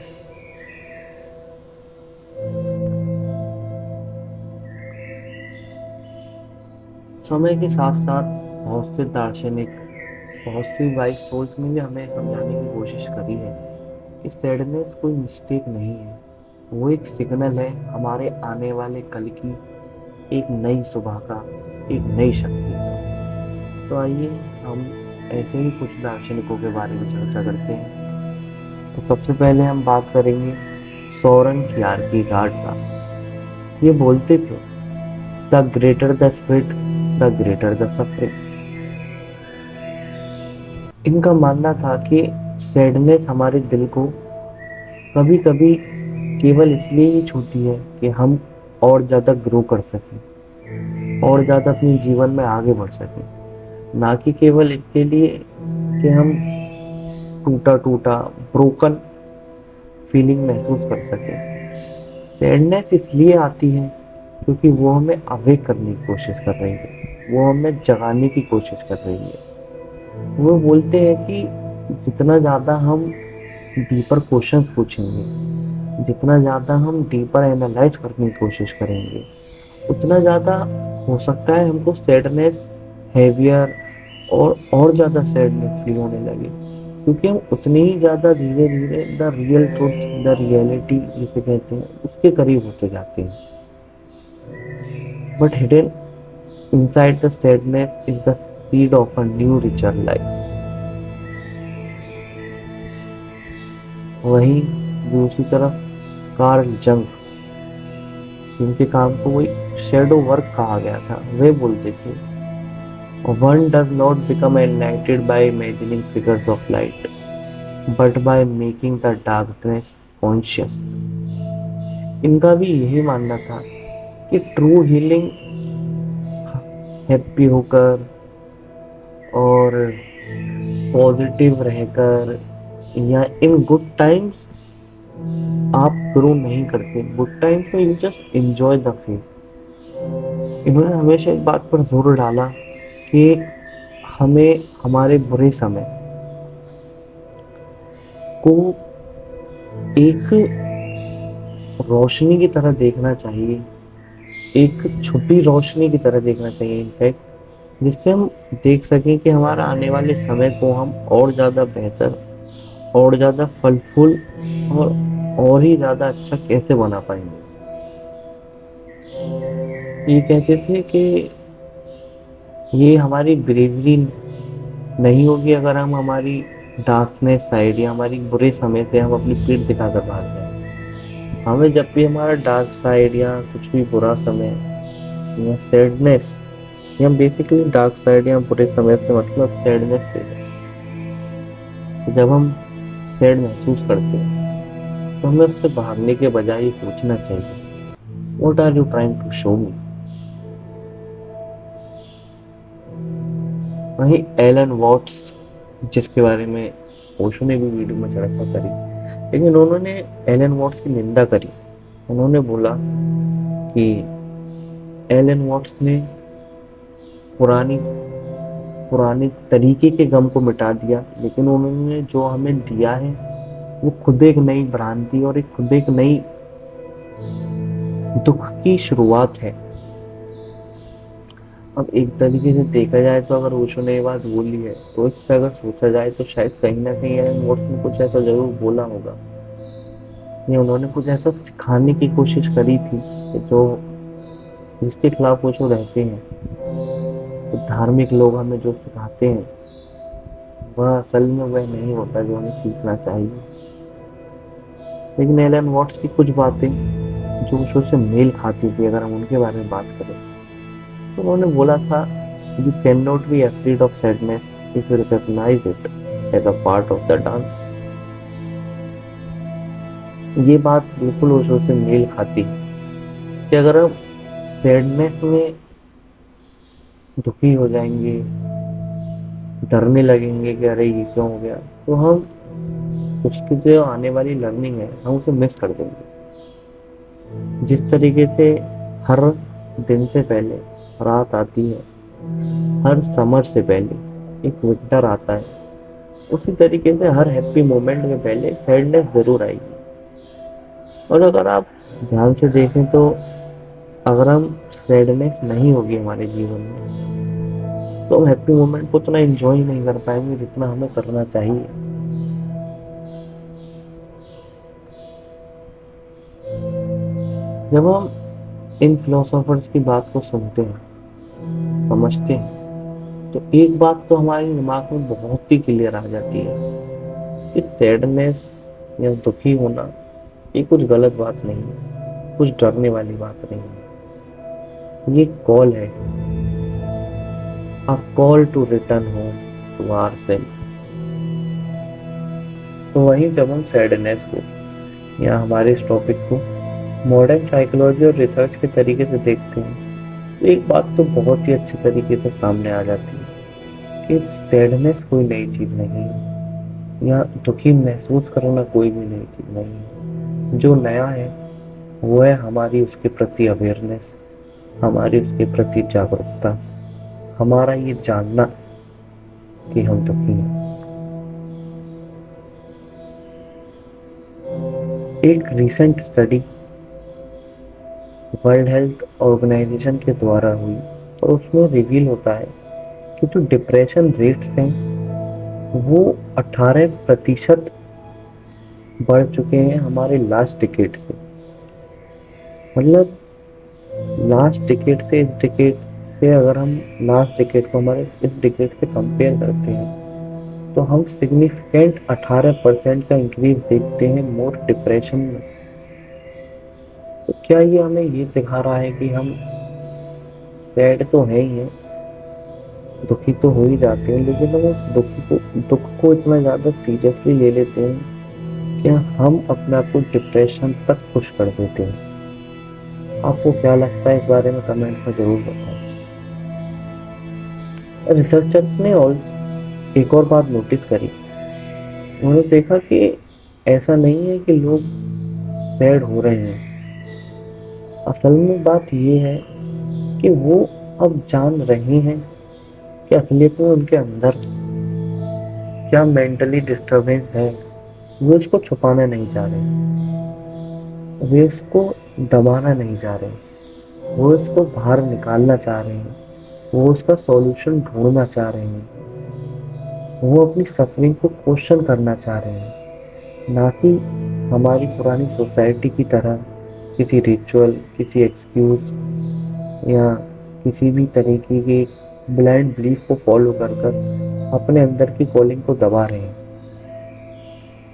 समय के साथ साथ बहुत से दार्शनिक, बहुत सी वाइज सोल्स ने भी हमें समझाने की कोशिश करी है कि सैडनेस कोई मिस्टेक नहीं है, वो एक सिग्नल है हमारे आने वाले कल की एक नई सुबह का, एक नई शक्ति का। तो आइए हम ऐसे ही कुछ दार्शनिकों के बारे में चर्चा करते हैं। तो सबसे पहले हम बात करेंगे सोरेन कियारकेगार्ड का। ये बोलते थे, the greater the spirit, the greater the suffering. इनका मानना था कि सैडनेस हमारे दिल को कभी कभी केवल इसलिए ही छूती है कि हम और ज्यादा ग्रो कर सकें, और ज्यादा अपने जीवन में आगे बढ़ सकें, ना कि केवल इसके लिए कि हम टूटा टूटा ब्रोकन फीलिंग महसूस कर सकें। सैडनेस इसलिए आती है क्योंकि वो हमें अवेक करने की कोशिश कर रही है, वो हमें जगाने की कोशिश कर रही है। वो बोलते हैं कि जितना ज्यादा हम डीपर क्वेश्चंस पूछेंगे, जितना ज्यादा हम डीपर एनालाइज करने की कोशिश करेंगे, उतना ज्यादा हो सकता है हमको सैडनेस हैवियर और ज्यादा सैडनेस फील होने लगे, क्योंकि हम उतनी ही ज्यादा धीरे धीरे the real truth, the reality जिसे कहते हैं, उसके करीब होते जाते हैं। But hidden inside the sadness is the seed of a new richer life. वहीं दूसरी तरफ कार्ल जंग, जिनके काम को वही शेडो वर्क कहा गया था, वे बोलते थे, one does not become enlightened by imagining figures of light, but by making the darkness conscious। इनका भी यही मानना था कि ट्रू हीलिंग हैप्पी होकर और पॉजिटिव रहकर या इन गुड टाइम्स आप ग्रो नहीं करते। गुड टाइम्स में you just enjoy the phase. इन्होंने हमेशा इस बात पर जोर डाला कि हमें हमारे बुरे समय को एक रोशनी की तरह देखना चाहिए, एक छुपी रोशनी की तरह देखना चाहिए इनफैक्ट, जिससे हम देख सकें कि हमारा आने वाले समय को हम और ज़्यादा बेहतर, और ज़्यादा फलफुल और ही ज़्यादा अच्छा कैसे बना पाएंगे। ये कहते थे कि ये हमारी ब्रेवरी नहीं होगी अगर हम हमारी डार्कनेस साइड या हमारी बुरे समय से हम अपनी पीठ दिखाकर भाग जाए। हमें जब भी हमारा डार्क साइड या कुछ भी बुरा समय या सैडनेस, या बेसिकली डार्क साइड या बुरे समय से मतलब सैडनेस से है। तो जब हम सैड महसूस करते हैं तो हमें उससे भागने के बजाय ये सोचना चाहिए, what are you trying to show me. वहीं एलन वॉट्स, जिसके बारे में ओशो ने भी वीडियो में चर्चा करी, लेकिन उन्होंने एलन वॉट्स की निंदा करी। उन्होंने बोला कि एलन वॉट्स ने पुरानी पुराने तरीके के गम को मिटा दिया, लेकिन उन्होंने जो हमें दिया है वो खुद एक नई भ्रांति और एक खुद एक नई दुख की शुरुआत है। अब एक तरीके से देखा जाए तो अगर ओशो ने ये बात बोली है तो इस पर अगर सोचा जाए तो शायद कहीं ना कहीं एलन वॉट्स ने कुछ ऐसा जरूर बोला होगा, या उन्होंने कुछ ऐसा सिखाने की कोशिश करी थी कि जो जिसके खिलाफ ओशो रहते हैं। तो धार्मिक लोग हमें जो सिखाते हैं वह असल में वह नहीं होता जो हमें सीखना चाहिए। लेकिन एलन वॉट्स की कुछ बातें जो ओशो से मेल खाती थी, अगर हम उनके बारे में बात करें तो उन्होंने बोला था, you can not be afraid of sadness if you recognise it as a part of the dance. ये बात बिल्कुल ओशो से मेल खाती है कि अगर हम सैडनेस में दुखी हो जाएंगे, डरने लगेंगे कि अरे ये क्यों हो गया, तो हम उसकी जो आने वाली लर्निंग है हम उसे मिस कर देंगे। जिस तरीके से हर दिन से पहले रात आती है, हर समर से पहले एक विंटर आता है, उसी तरीके से हर हैप्पी मोमेंट के पहले सैडनेस जरूर आएगी। और अगर आप ध्यान से देखें तो अगर हम सैडनेस नहीं होगी हमारे जीवन में तो हम हैप्पी मोमेंट को उतना एंजॉय नहीं कर पाएंगे जितना हमें करना चाहिए। जब हम इन फिलोसोफर्स की बात को सुनते हैं, समझते हैं, तो एक बात तो हमारे दिमाग में बहुत ही क्लियर आ जाती है कि सैडनेस या दुखी होना ये कुछ गलत बात नहीं है, कुछ डरने वाली बात नहीं है। ये कॉल है, a call to return home to ourself. तो वहीं जब हम सैडनेस को या हमारे इस टॉपिक को मॉडर्न साइकोलॉजी और रिसर्च के तरीके से देखते हैं, तो एक बात तो बहुत ही अच्छे तरीके से सामने आ जाती है कि सैडनेस कोई नई चीज नहीं है, या दुखी महसूस करना कोई भी नई चीज नहीं है। जो नया है वो है हमारी उसके प्रति अवेयरनेस, हमारी उसके प्रति जागरूकता, हमारा ये जानना कि हम दुखी हैं। एक recent study World Health Organization के द्वारा हुई और उसमें रिवील होता है कि जो डिप्रेशन रेट्स हैं वो 18% बढ़ चुके हैं हमारे लास्ट डिकेड से। मतलब लास्ट डिकेड से इस डिकेड से अगर हम लास्ट डिकेड को हमारे इस डिकेड से कंपेयर करते हैं तो हम सिग्निफिकेंट 18% का इंक्रीज देखते हैं मोर डिप्रेशन में। तो क्या ये हमें ये दिखा रहा है कि हम सैड तो है ही है, दुखी तो हो ही जाते हैं, लेकिन हम उस दुख को इतना ज्यादा सीरियसली ले लेते हैं कि हम अपने आप को डिप्रेशन तक पुश कर देते हैं। आपको क्या लगता है इस बारे में कमेंट्स में जरूर बताएं। रिसर्चर्स ने और एक और बात नोटिस करी, उन्होंने देखा कि ऐसा नहीं है कि लोग सैड हो रहे हैं। असल में बात ये है कि वो अब जान रहे हैं कि असलियत में उनके अंदर क्या मेंटली डिस्टरबेंस है। वो इसको छुपाना नहीं चाह रहे, वे इसको दबाना नहीं चाह रहे, वो इसको बाहर निकालना चाह रहे हैं, वो उसका सॉल्यूशन ढूंढना चाह रहे हैं, वो अपनी सफरिंग को क्वेश्चन करना चाह रहे हैं, ना कि हमारी पुरानी सोसाइटी की तरह किसी रिचुअल, किसी एक्सक्यूज या किसी भी तरीके की ब्लाइंड बिलीफ को फॉलो कर कर अपने अंदर की कॉलिंग को दबा रहे हैं।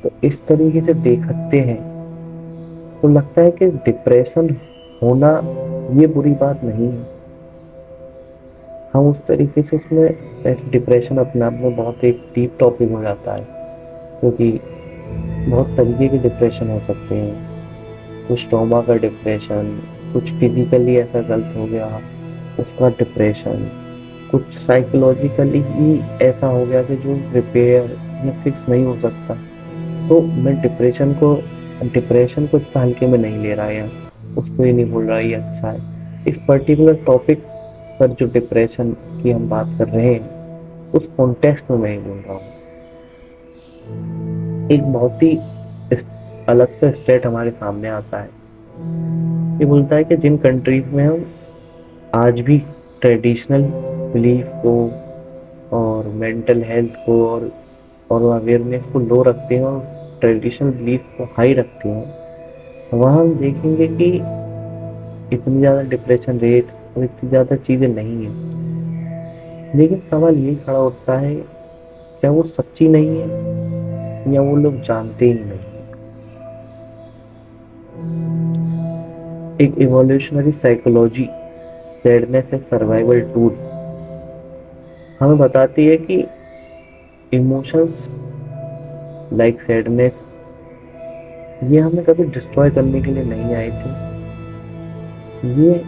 तो इस तरीके से देखते हैं तो लगता है कि डिप्रेशन होना ये बुरी बात नहीं है। हम उस तरीके से उसमें डिप्रेशन अपने आप में बहुत एक डीप टॉपिक हो जाता है, क्योंकि बहुत तरीके के डिप्रेशन हो सकते हैं। कुछ ट्रॉमा का डिप्रेशन, कुछ फिजिकली ऐसा गलत हो गया उसका डिप्रेशन, कुछ साइकोलॉजिकली ही ऐसा हो गया कि जो रिपेयर या फिक्स नहीं हो सकता। तो मैं डिप्रेशन को इतना हल्के में नहीं ले रहा है, उसको ये नहीं बोल रहा ये अच्छा है। इस पर्टिकुलर टॉपिक पर जो डिप्रेशन की हम बात कर रहे हैं उस कॉन्टेक्स्ट में मैं ही बोल रहा हूँ। एक बहुत ही अलग सा स्टेट हमारे सामने आता है। ये बोलता है कि जिन कंट्रीज में हम आज भी ट्रेडिशनल बिलीफ को और मेंटल हेल्थ को और अवेयरनेस को लो रखते हैं और ट्रेडिशनल बिलीफ को हाई रखते हैं, वहाँ हम देखेंगे कि इतनी ज़्यादा डिप्रेशन रेट्स और इतनी ज़्यादा चीज़ें नहीं है। लेकिन सवाल ये खड़ा होता है, क्या वो सच्ची नहीं है या वो लोग जानते ही नहीं। एक इवोल्यूशनरी साइकोलॉजी सैडनेस ए सर्वाइवल टूल हमें बताती है कि इमोशंस लाइक सैडनेस ये हमें कभी डिस्ट्रॉय करने के लिए नहीं आए थे, ये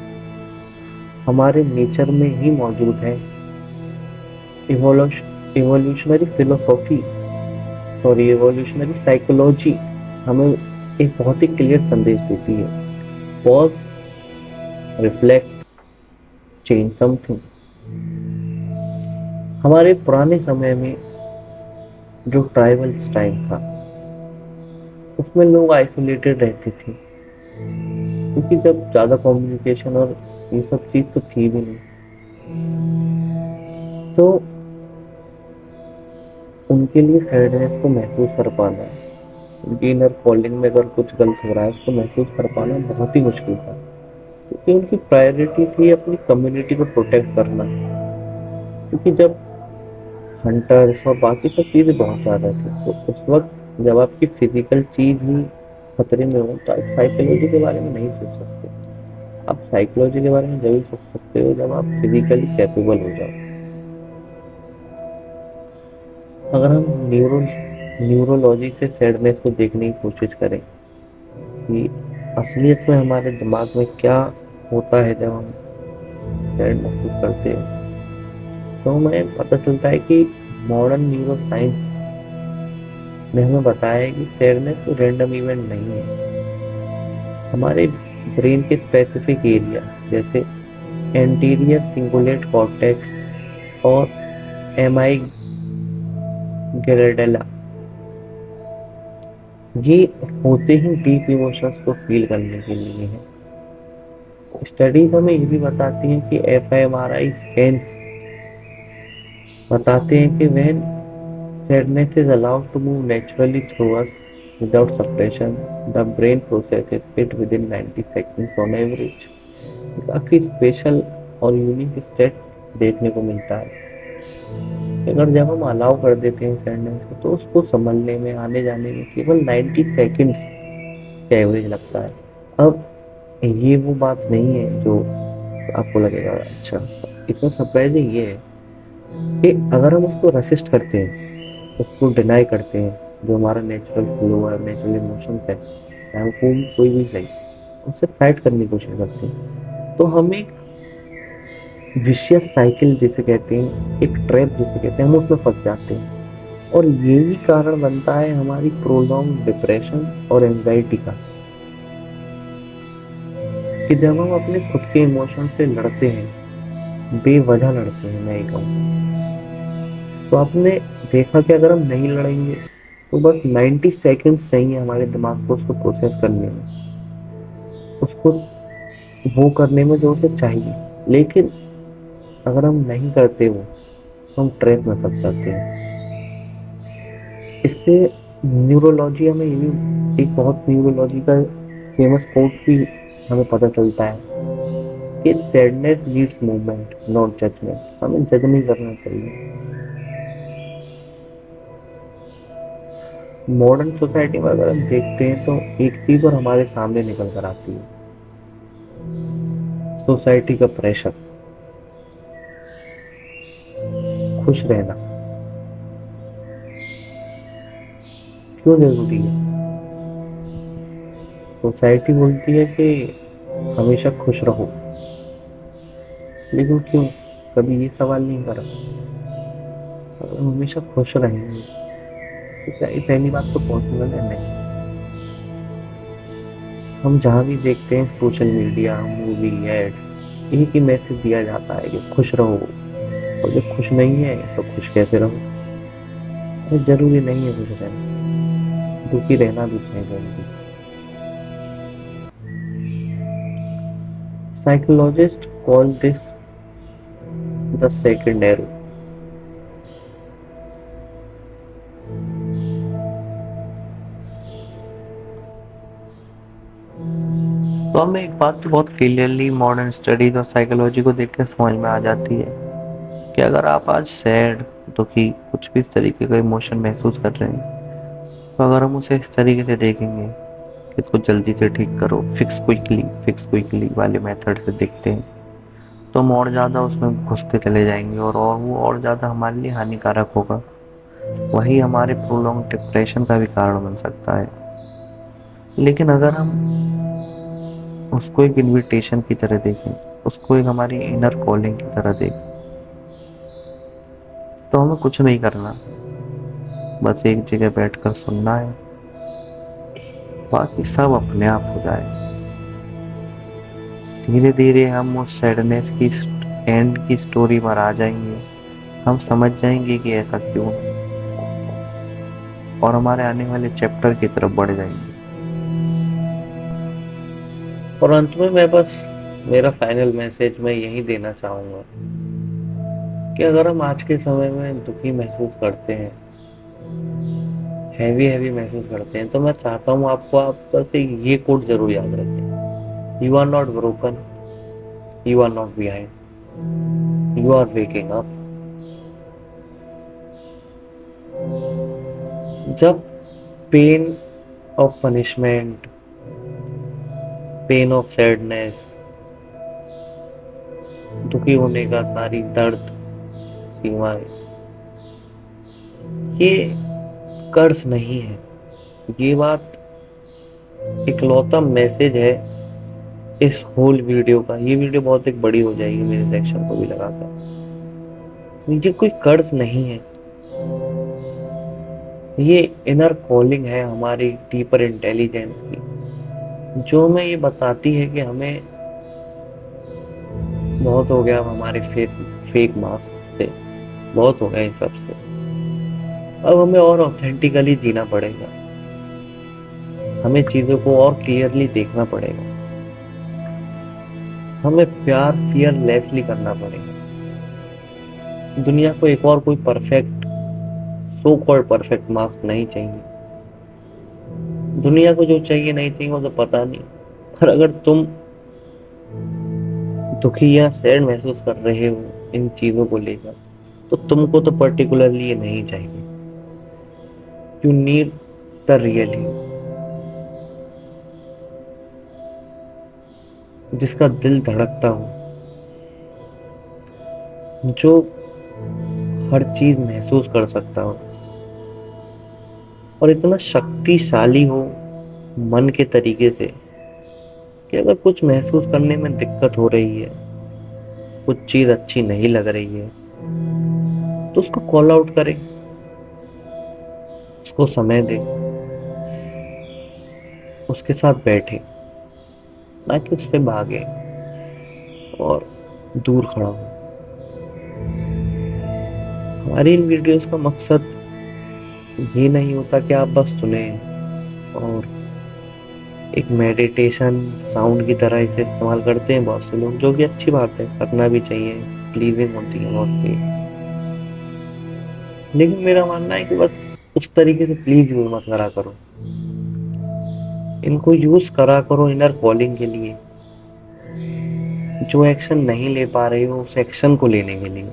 हमारे नेचर में ही मौजूद है। Evolutionary philosophy sorry evolutionary psychology हमें एक बहुत ही क्लियर संदेश देती है। Pause, reflect, change something. हमारे पुराने समय में जो ट्राइबल्स टाइम था उसमें लोग आइसोलेटेड रहते थे, क्योंकि जब ज्यादा कम्युनिकेशन और ये सब चीज तो थी भी नहीं, तो उनके लिए सैडनेस को महसूस कर पाना, उनकी इनर कॉलिंग में अगर कुछ गलत हो रहा है उसको महसूस कर पाना बहुत ही मुश्किल था। क्योंकि उनकी प्रायोरिटी थी अपनी कम्युनिटी को प्रोटेक्ट करना। क्योंकि जब हंटर्स और बाकी सब चीजें बहुत ज्यादा थी, तो उस वक्त जब आपकी फिजिकल चीज ही खतरे में हो तो आप साइकोलॉजी के बारे में नहीं सोच सकते। आप साइकोलॉजी के बारे में जब भी सोच सकते हो जब आप फिजिकली कैपेबल हो जाओ। अगर हम न्यूरोलॉजी से सैडनेस को देखने की कोशिश करें कि असलियत में हमारे दिमाग में क्या होता है जब हम सैड महसूस करते हैं, तो हमें पता चलता है कि मॉडर्न न्यूरो साइंस ने हमें बताया है कि सैडनेस कोई रैंडम इवेंट नहीं है। हमारे ब्रेन के स्पेसिफिक एरिया जैसे एंटीरियर सिंगुलेट कॉर्टेक्स और एमाई ग्रेडेला, ये होते ही डीप इमोशंस को फील करने के लिए है। स्टडीज हमें ये भी बताती हैं कि एफएमआरआई स्कैन्स बताते हैं कि when sadness is allowed to move naturally through us without suppression, the brain processes it within 90 seconds on average। काफी स्पेशल और यूनिक स्टेट देखने को मिलता है। अगर जब हम अलाउ कर देते हैं सैडनेस को तो उसको संभलने में आने जाने में केवल 90 सेकंड्स का एवरेज लगता है। अब ये वो बात नहीं है जो आपको लगेगा अच्छा। इसमें सरप्राइजिंग ये है कि अगर हम उसको रेसिस्ट करते हैं, उसको डिनाई करते हैं, जो हमारा नेचुरल फ्लो है, नेचुरल इमोशंस है, चाहे वो कोई भी सही, उससे फाइट करने की कोशिश करते हैं, तो हम एक विशियस साइकिल जिसे कहते हैं, एक ट्रैप जिसे कहते हैं, हम उसमें फंस जाते हैं। और यही कारण बनता है हमारी प्रोलॉन्ग डिप्रेशन और एंजाइटी का, कि जब हम अपने खुद के इमोशन से लड़ते हैं, बेवजह लड़ते हैं, मैं ये कहूँ, तो आपने देखा कि अगर हम नहीं लड़ेंगे तो बस 90 सेकंड्स चाहिए हमारे दिमाग को उसको प्रोसेस करने में, उसको वो करने में जो उसे चाहिए। लेकिन अगर हम नहीं करते वो, तो हम ट्रैप में फंस जाते हैं। इससे न्यूरोलॉजी हमें ये भी, एक बहुत न्यूरोलॉजी का फेमस कोट भी हमें पता चलता है कि sadness needs movement not judgement. हमें जज नहीं करना चाहिए। मॉडर्न सोसाइटी में अगर हम देखते हैं तो एक चीज और हमारे सामने निकल कर आती है, सोसाइटी का प्रेशर, खुश रहना क्यों जरूरी है। सोसाइटी बोलती है कि हमेशा खुश रहो, लेकिन क्यों, कभी ये सवाल नहीं करा अगर हम हमेशा खुश रहेंगे तो क्या, ये पहली बात तो पॉसिबल है नहीं। हम जहाँ भी देखते हैं सोशल मीडिया, मूवी, एड्स, एक ही मैसेज दिया जाता है कि खुश रहो, और जब खुश नहीं है तो खुश कैसे रहो। अरे जरूरी नहीं है खुश रहना, दुखी रहना भी नहीं जरूरी। Psychologist call this the second arrow. तो हमें एक बात तो बहुत क्लियरली मॉडर्न स्टडीज और साइकोलॉजी को देख कर समझ में आ जाती है कि अगर आप आज सैड, दुखी, कुछ भी इस तरीके का इमोशन महसूस कर रहे हैं, तो अगर हम उसे इस तरीके से देखेंगे कि इसको जल्दी से ठीक करो, फिक्स क्विकली वाले मेथड से देखते हैं, तो हम और ज़्यादा उसमें घुसते चले जाएंगे और वो और ज़्यादा हमारे लिए हानिकारक होगा। वही हमारे प्रोलॉन्ग डिप्रेशन का भी कारण बन सकता है। लेकिन अगर हम उसको एक इनविटेशन की तरह देखें, उसको एक हमारी इनर कॉलिंग की तरह देखें, तो हमें कुछ नहीं करना, बस एक जगह बैठकर सुनना है, बाकी सब अपने आप हो जाए। धीरे धीरे हम उस सैडनेस की एंड की स्टोरी पर आ जाएंगे, हम समझ जाएंगे कि ऐसा क्यों है, और हमारे आने वाले चैप्टर की तरफ बढ़ जाएंगे। और अंत में मैं बस, मेरा फाइनल मैसेज मैं यही देना चाहूंगा कि अगर हम आज के समय में दुखी महसूस करते हैं, हैवी हैवी महसूस करते हैं, तो मैं चाहता हूँ आपको, आप बस ये कोट जरूर याद रखें, you are not broken, You are not behind. You are waking up. जब pain of punishment, pain of sadness, दुखी होने का सारी दर्द, सीमाएं, ये कर्ज नहीं है। ये बात इकलौता मैसेज है इस होल वीडियो का। ये वीडियो बहुत एक बड़ी हो जाएगी मेरे सेक्शन को भी लगाकर। ये कोई कर्ज नहीं है, ये इनर कॉलिंग है हमारी डीपर इंटेलिजेंस की, जो हमें ये बताती है कि हमें बहुत हो गया अब हमारे फेक मास्क से, बहुत हो गया इन सब से। अब हमें और ऑथेंटिकली जीना पड़ेगा, हमें चीजों को और क्लियरली देखना पड़ेगा, हमें प्यार फियरलेसली करना पड़ेगा। दुनिया को एक और कोई perfect, so called perfect mask नहीं चाहिए। दुनिया को जो चाहिए नहीं चाहिए वो तो पता नहीं, पर अगर तुम दुखी या सैड महसूस कर रहे हो इन चीजों को लेकर, तो तुमको तो पर्टिकुलरली ये नहीं चाहिए। You need the real you, जिसका दिल धड़कता हो, जो हर चीज महसूस कर सकता हो और इतना शक्तिशाली हो मन के तरीके से कि अगर कुछ महसूस करने में दिक्कत हो रही है, कुछ चीज अच्छी नहीं लग रही है, तो उसको कॉल आउट करे, उसको समय दे, उसके साथ बैठे, ना कि उससे भागे और दूर खड़ा हो। हमारी इन वीडियोस का मकसद ये नहीं होता कि आप बस सुने और एक मेडिटेशन साउंड की तरह इसे इस्तेमाल करते हैं बहुत से लोग, जो कि अच्छी बात है, करना भी चाहिए, प्लीजिंग होती है बहुत सी। लेकिन मेरा मानना है कि बस उस तरीके से प्लीज यूज मत करा करो, इनको यूज करा करो इनर कॉलिंग के लिए। जो एक्शन नहीं ले पा रहे हो उस एक्शन को लेने के लिए,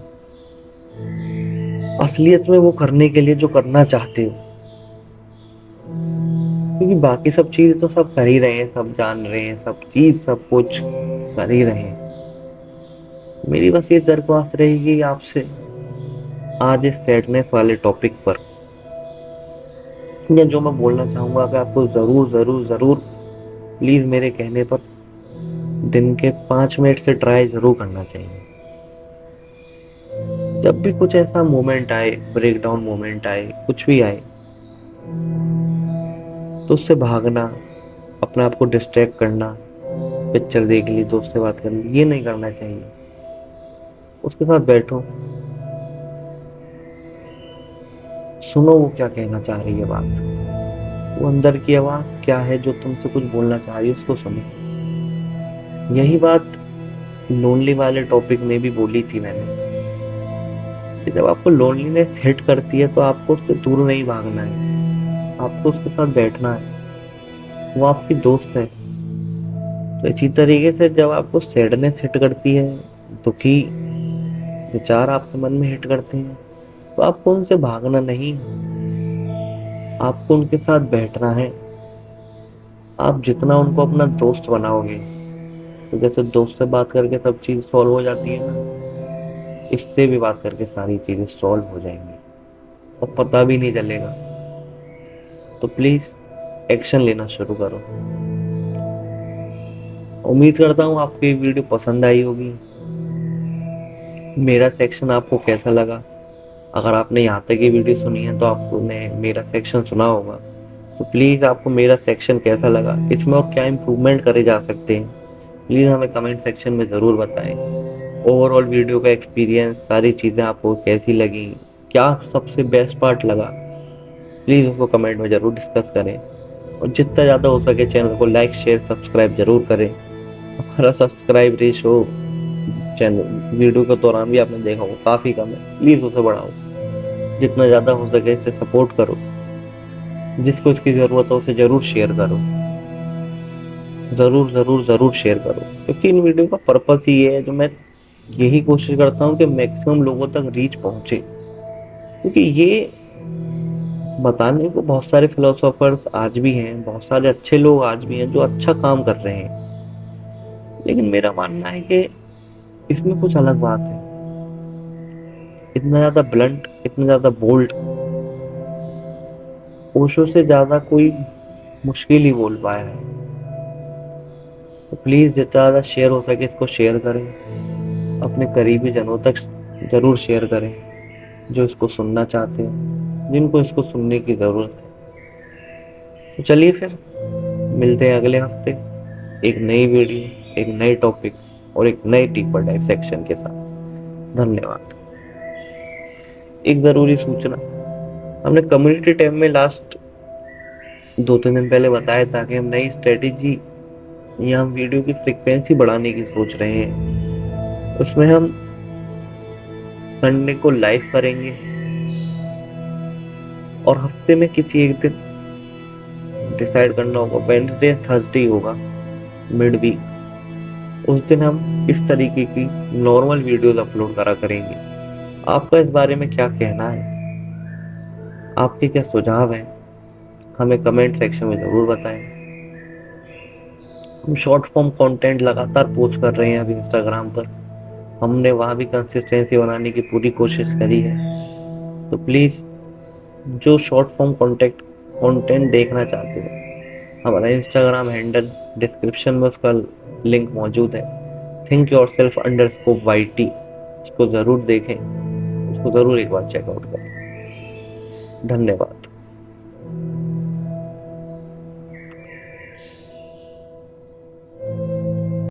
असलियत में वो करने के लिए जो करना चाहते हो। क्योंकि बाकी सब चीज तो सब कर ही रहे हैं, सब जान रहे हैं, सब चीज सब कुछ कर ही रहे हैं। मेरी बस ये दरख्वास्त रहेगी आपसे आज इस सैडनेस वाले टॉपिक पर, या जो मैं बोलना चाहूंगा कि आपको जरूर जरूर जरूर प्लीज मेरे कहने पर दिन के 5 मिनट से ट्राई जरूर करना चाहिए। जब भी कुछ ऐसा मोमेंट आए, ब्रेक डाउन मोमेंट आए, कुछ भी आए, तो उससे भागना, अपने आप को डिस्ट्रैक्ट करना, पिक्चर देख ली, दोस्त से बात कर ली, ये नहीं करना चाहिए। उसके साथ बैठो, सुनो वो क्या कहना चाह रही है बात, वो अंदर की आवाज क्या है जो तुमसे कुछ बोलना चाह रही है, उसको सुनो। यही बात लोनली वाले टॉपिक में भी बोली थी मैंने कि जब आपको लोनलीनेस हिट करती है तो आपको उससे दूर नहीं भागना है, आपको उसके साथ बैठना है, वो आपकी दोस्त है। तो इसी तरीके से जब आपको सैडनेस हिट करती है, दुखी विचार आपके मन में हिट करते हैं, तो आपको उनसे भागना नहीं, आपको उनके साथ बैठना है। आप जितना उनको अपना दोस्त बनाओगे, तो जैसे दोस्त से बात करके सब चीज सॉल्व हो जाती है ना, इससे भी बात करके सारी चीजें सॉल्व हो जाएंगी और पता भी नहीं चलेगा। तो प्लीज एक्शन लेना शुरू करो। उम्मीद करता हूँ आपको ये वीडियो पसंद आई होगी। मेरा सेक्शन आपको कैसा लगा? अगर आपने यहाँ तक ये वीडियो सुनी है तो आपने मेरा सेक्शन सुना होगा, तो प्लीज आपको मेरा सेक्शन कैसा लगा, इसमें और क्या इम्प्रूवमेंट करे जा सकते हैं, प्लीज हमें कमेंट सेक्शन में जरूर बताएं। ओवरऑल वीडियो का एक्सपीरियंस, सारी चीजें आपको कैसी लगी, क्या सबसे बेस्ट पार्ट लगा, प्लीज उसको कमेंट में जरूर डिस्कस करें। और जितना ज्यादा हो सके चैनल को लाइक शेयर सब्सक्राइब जरूर करें। हमारा सब्सक्राइब रेशो चैनल वीडियो के दौरान भी आपने देखा होगा काफी कम है, प्लीज उसे बढ़ाओ, जितना ज्यादा हो सके इसे सपोर्ट करो, जिसको इसकी जरूरत हो उसे जरूर शेयर करो। जरूर जरूर जरूर शेयर करो, क्योंकि इन वीडियो का पर्पस ही ये है, जो मैं यही कोशिश करता हूँ कि मैक्सिमम लोगों तक रीच पहुंचे। क्योंकि ये बताने को बहुत सारे फिलोसोफर्स आज भी हैं, बहुत सारे अच्छे लोग आज भी हैं जो अच्छा काम कर रहे हैं, लेकिन मेरा मानना है कि इसमें कुछ अलग बात है। इतना ज्यादा ब्लंट, इतना ज्यादा बोल्ड, ओशो से ज्यादा कोई मुश्किल ही बोल पाया है। तो प्लीज जितना ज्यादा शेयर हो सके इसको शेयर करें, अपने करीबी जनों तक जरूर शेयर करें, जो इसको सुनना चाहते हैं, जिनको इसको सुनने की जरूरत है। तो चलिए फिर मिलते हैं अगले हफ्ते एक नई वीडियो, एक नए टॉपिक और एक नए डीपर डाइव सेक्शन के साथ। धन्यवाद। एक जरूरी सूचना, हमने कम्युनिटी टैब में लास्ट 2-3 दिन पहले बताया था कि हम नई स्ट्रेटेजी या हम वीडियो की फ्रीक्वेंसी बढ़ाने की सोच रहे हैं। उसमें हम संडे को लाइव करेंगे और हफ्ते में किसी एक दिन डिसाइड करना होगा, वेडनेसडे थर्सडे होगा मिड वीक। उस दिन हम इस तरीके की नॉर्मल वीडियोस अपलोड करा करेंगे। आपका इस बारे में क्या कहना है, आपके क्या सुझाव हैं, हमें कमेंट सेक्शन में जरूर बताएं। हम शॉर्ट फॉर्म कंटेंट लगातार पोस्ट कर रहे हैं अभी इंस्टाग्राम पर, हमने वहां भी कंसिस्टेंसी बनाने की पूरी कोशिश करी है। तो प्लीज जो शॉर्ट फॉर्म कंटेंट देखना चाहते हो, हमारा इंस्टाग्राम हैंडल डिस्क्रिप्शन में उसका लिंक मौजूद है, think_yourself_yt। उसको जरूर देखें, उसको जरूर एक बार चेकआउट करें। धन्यवाद।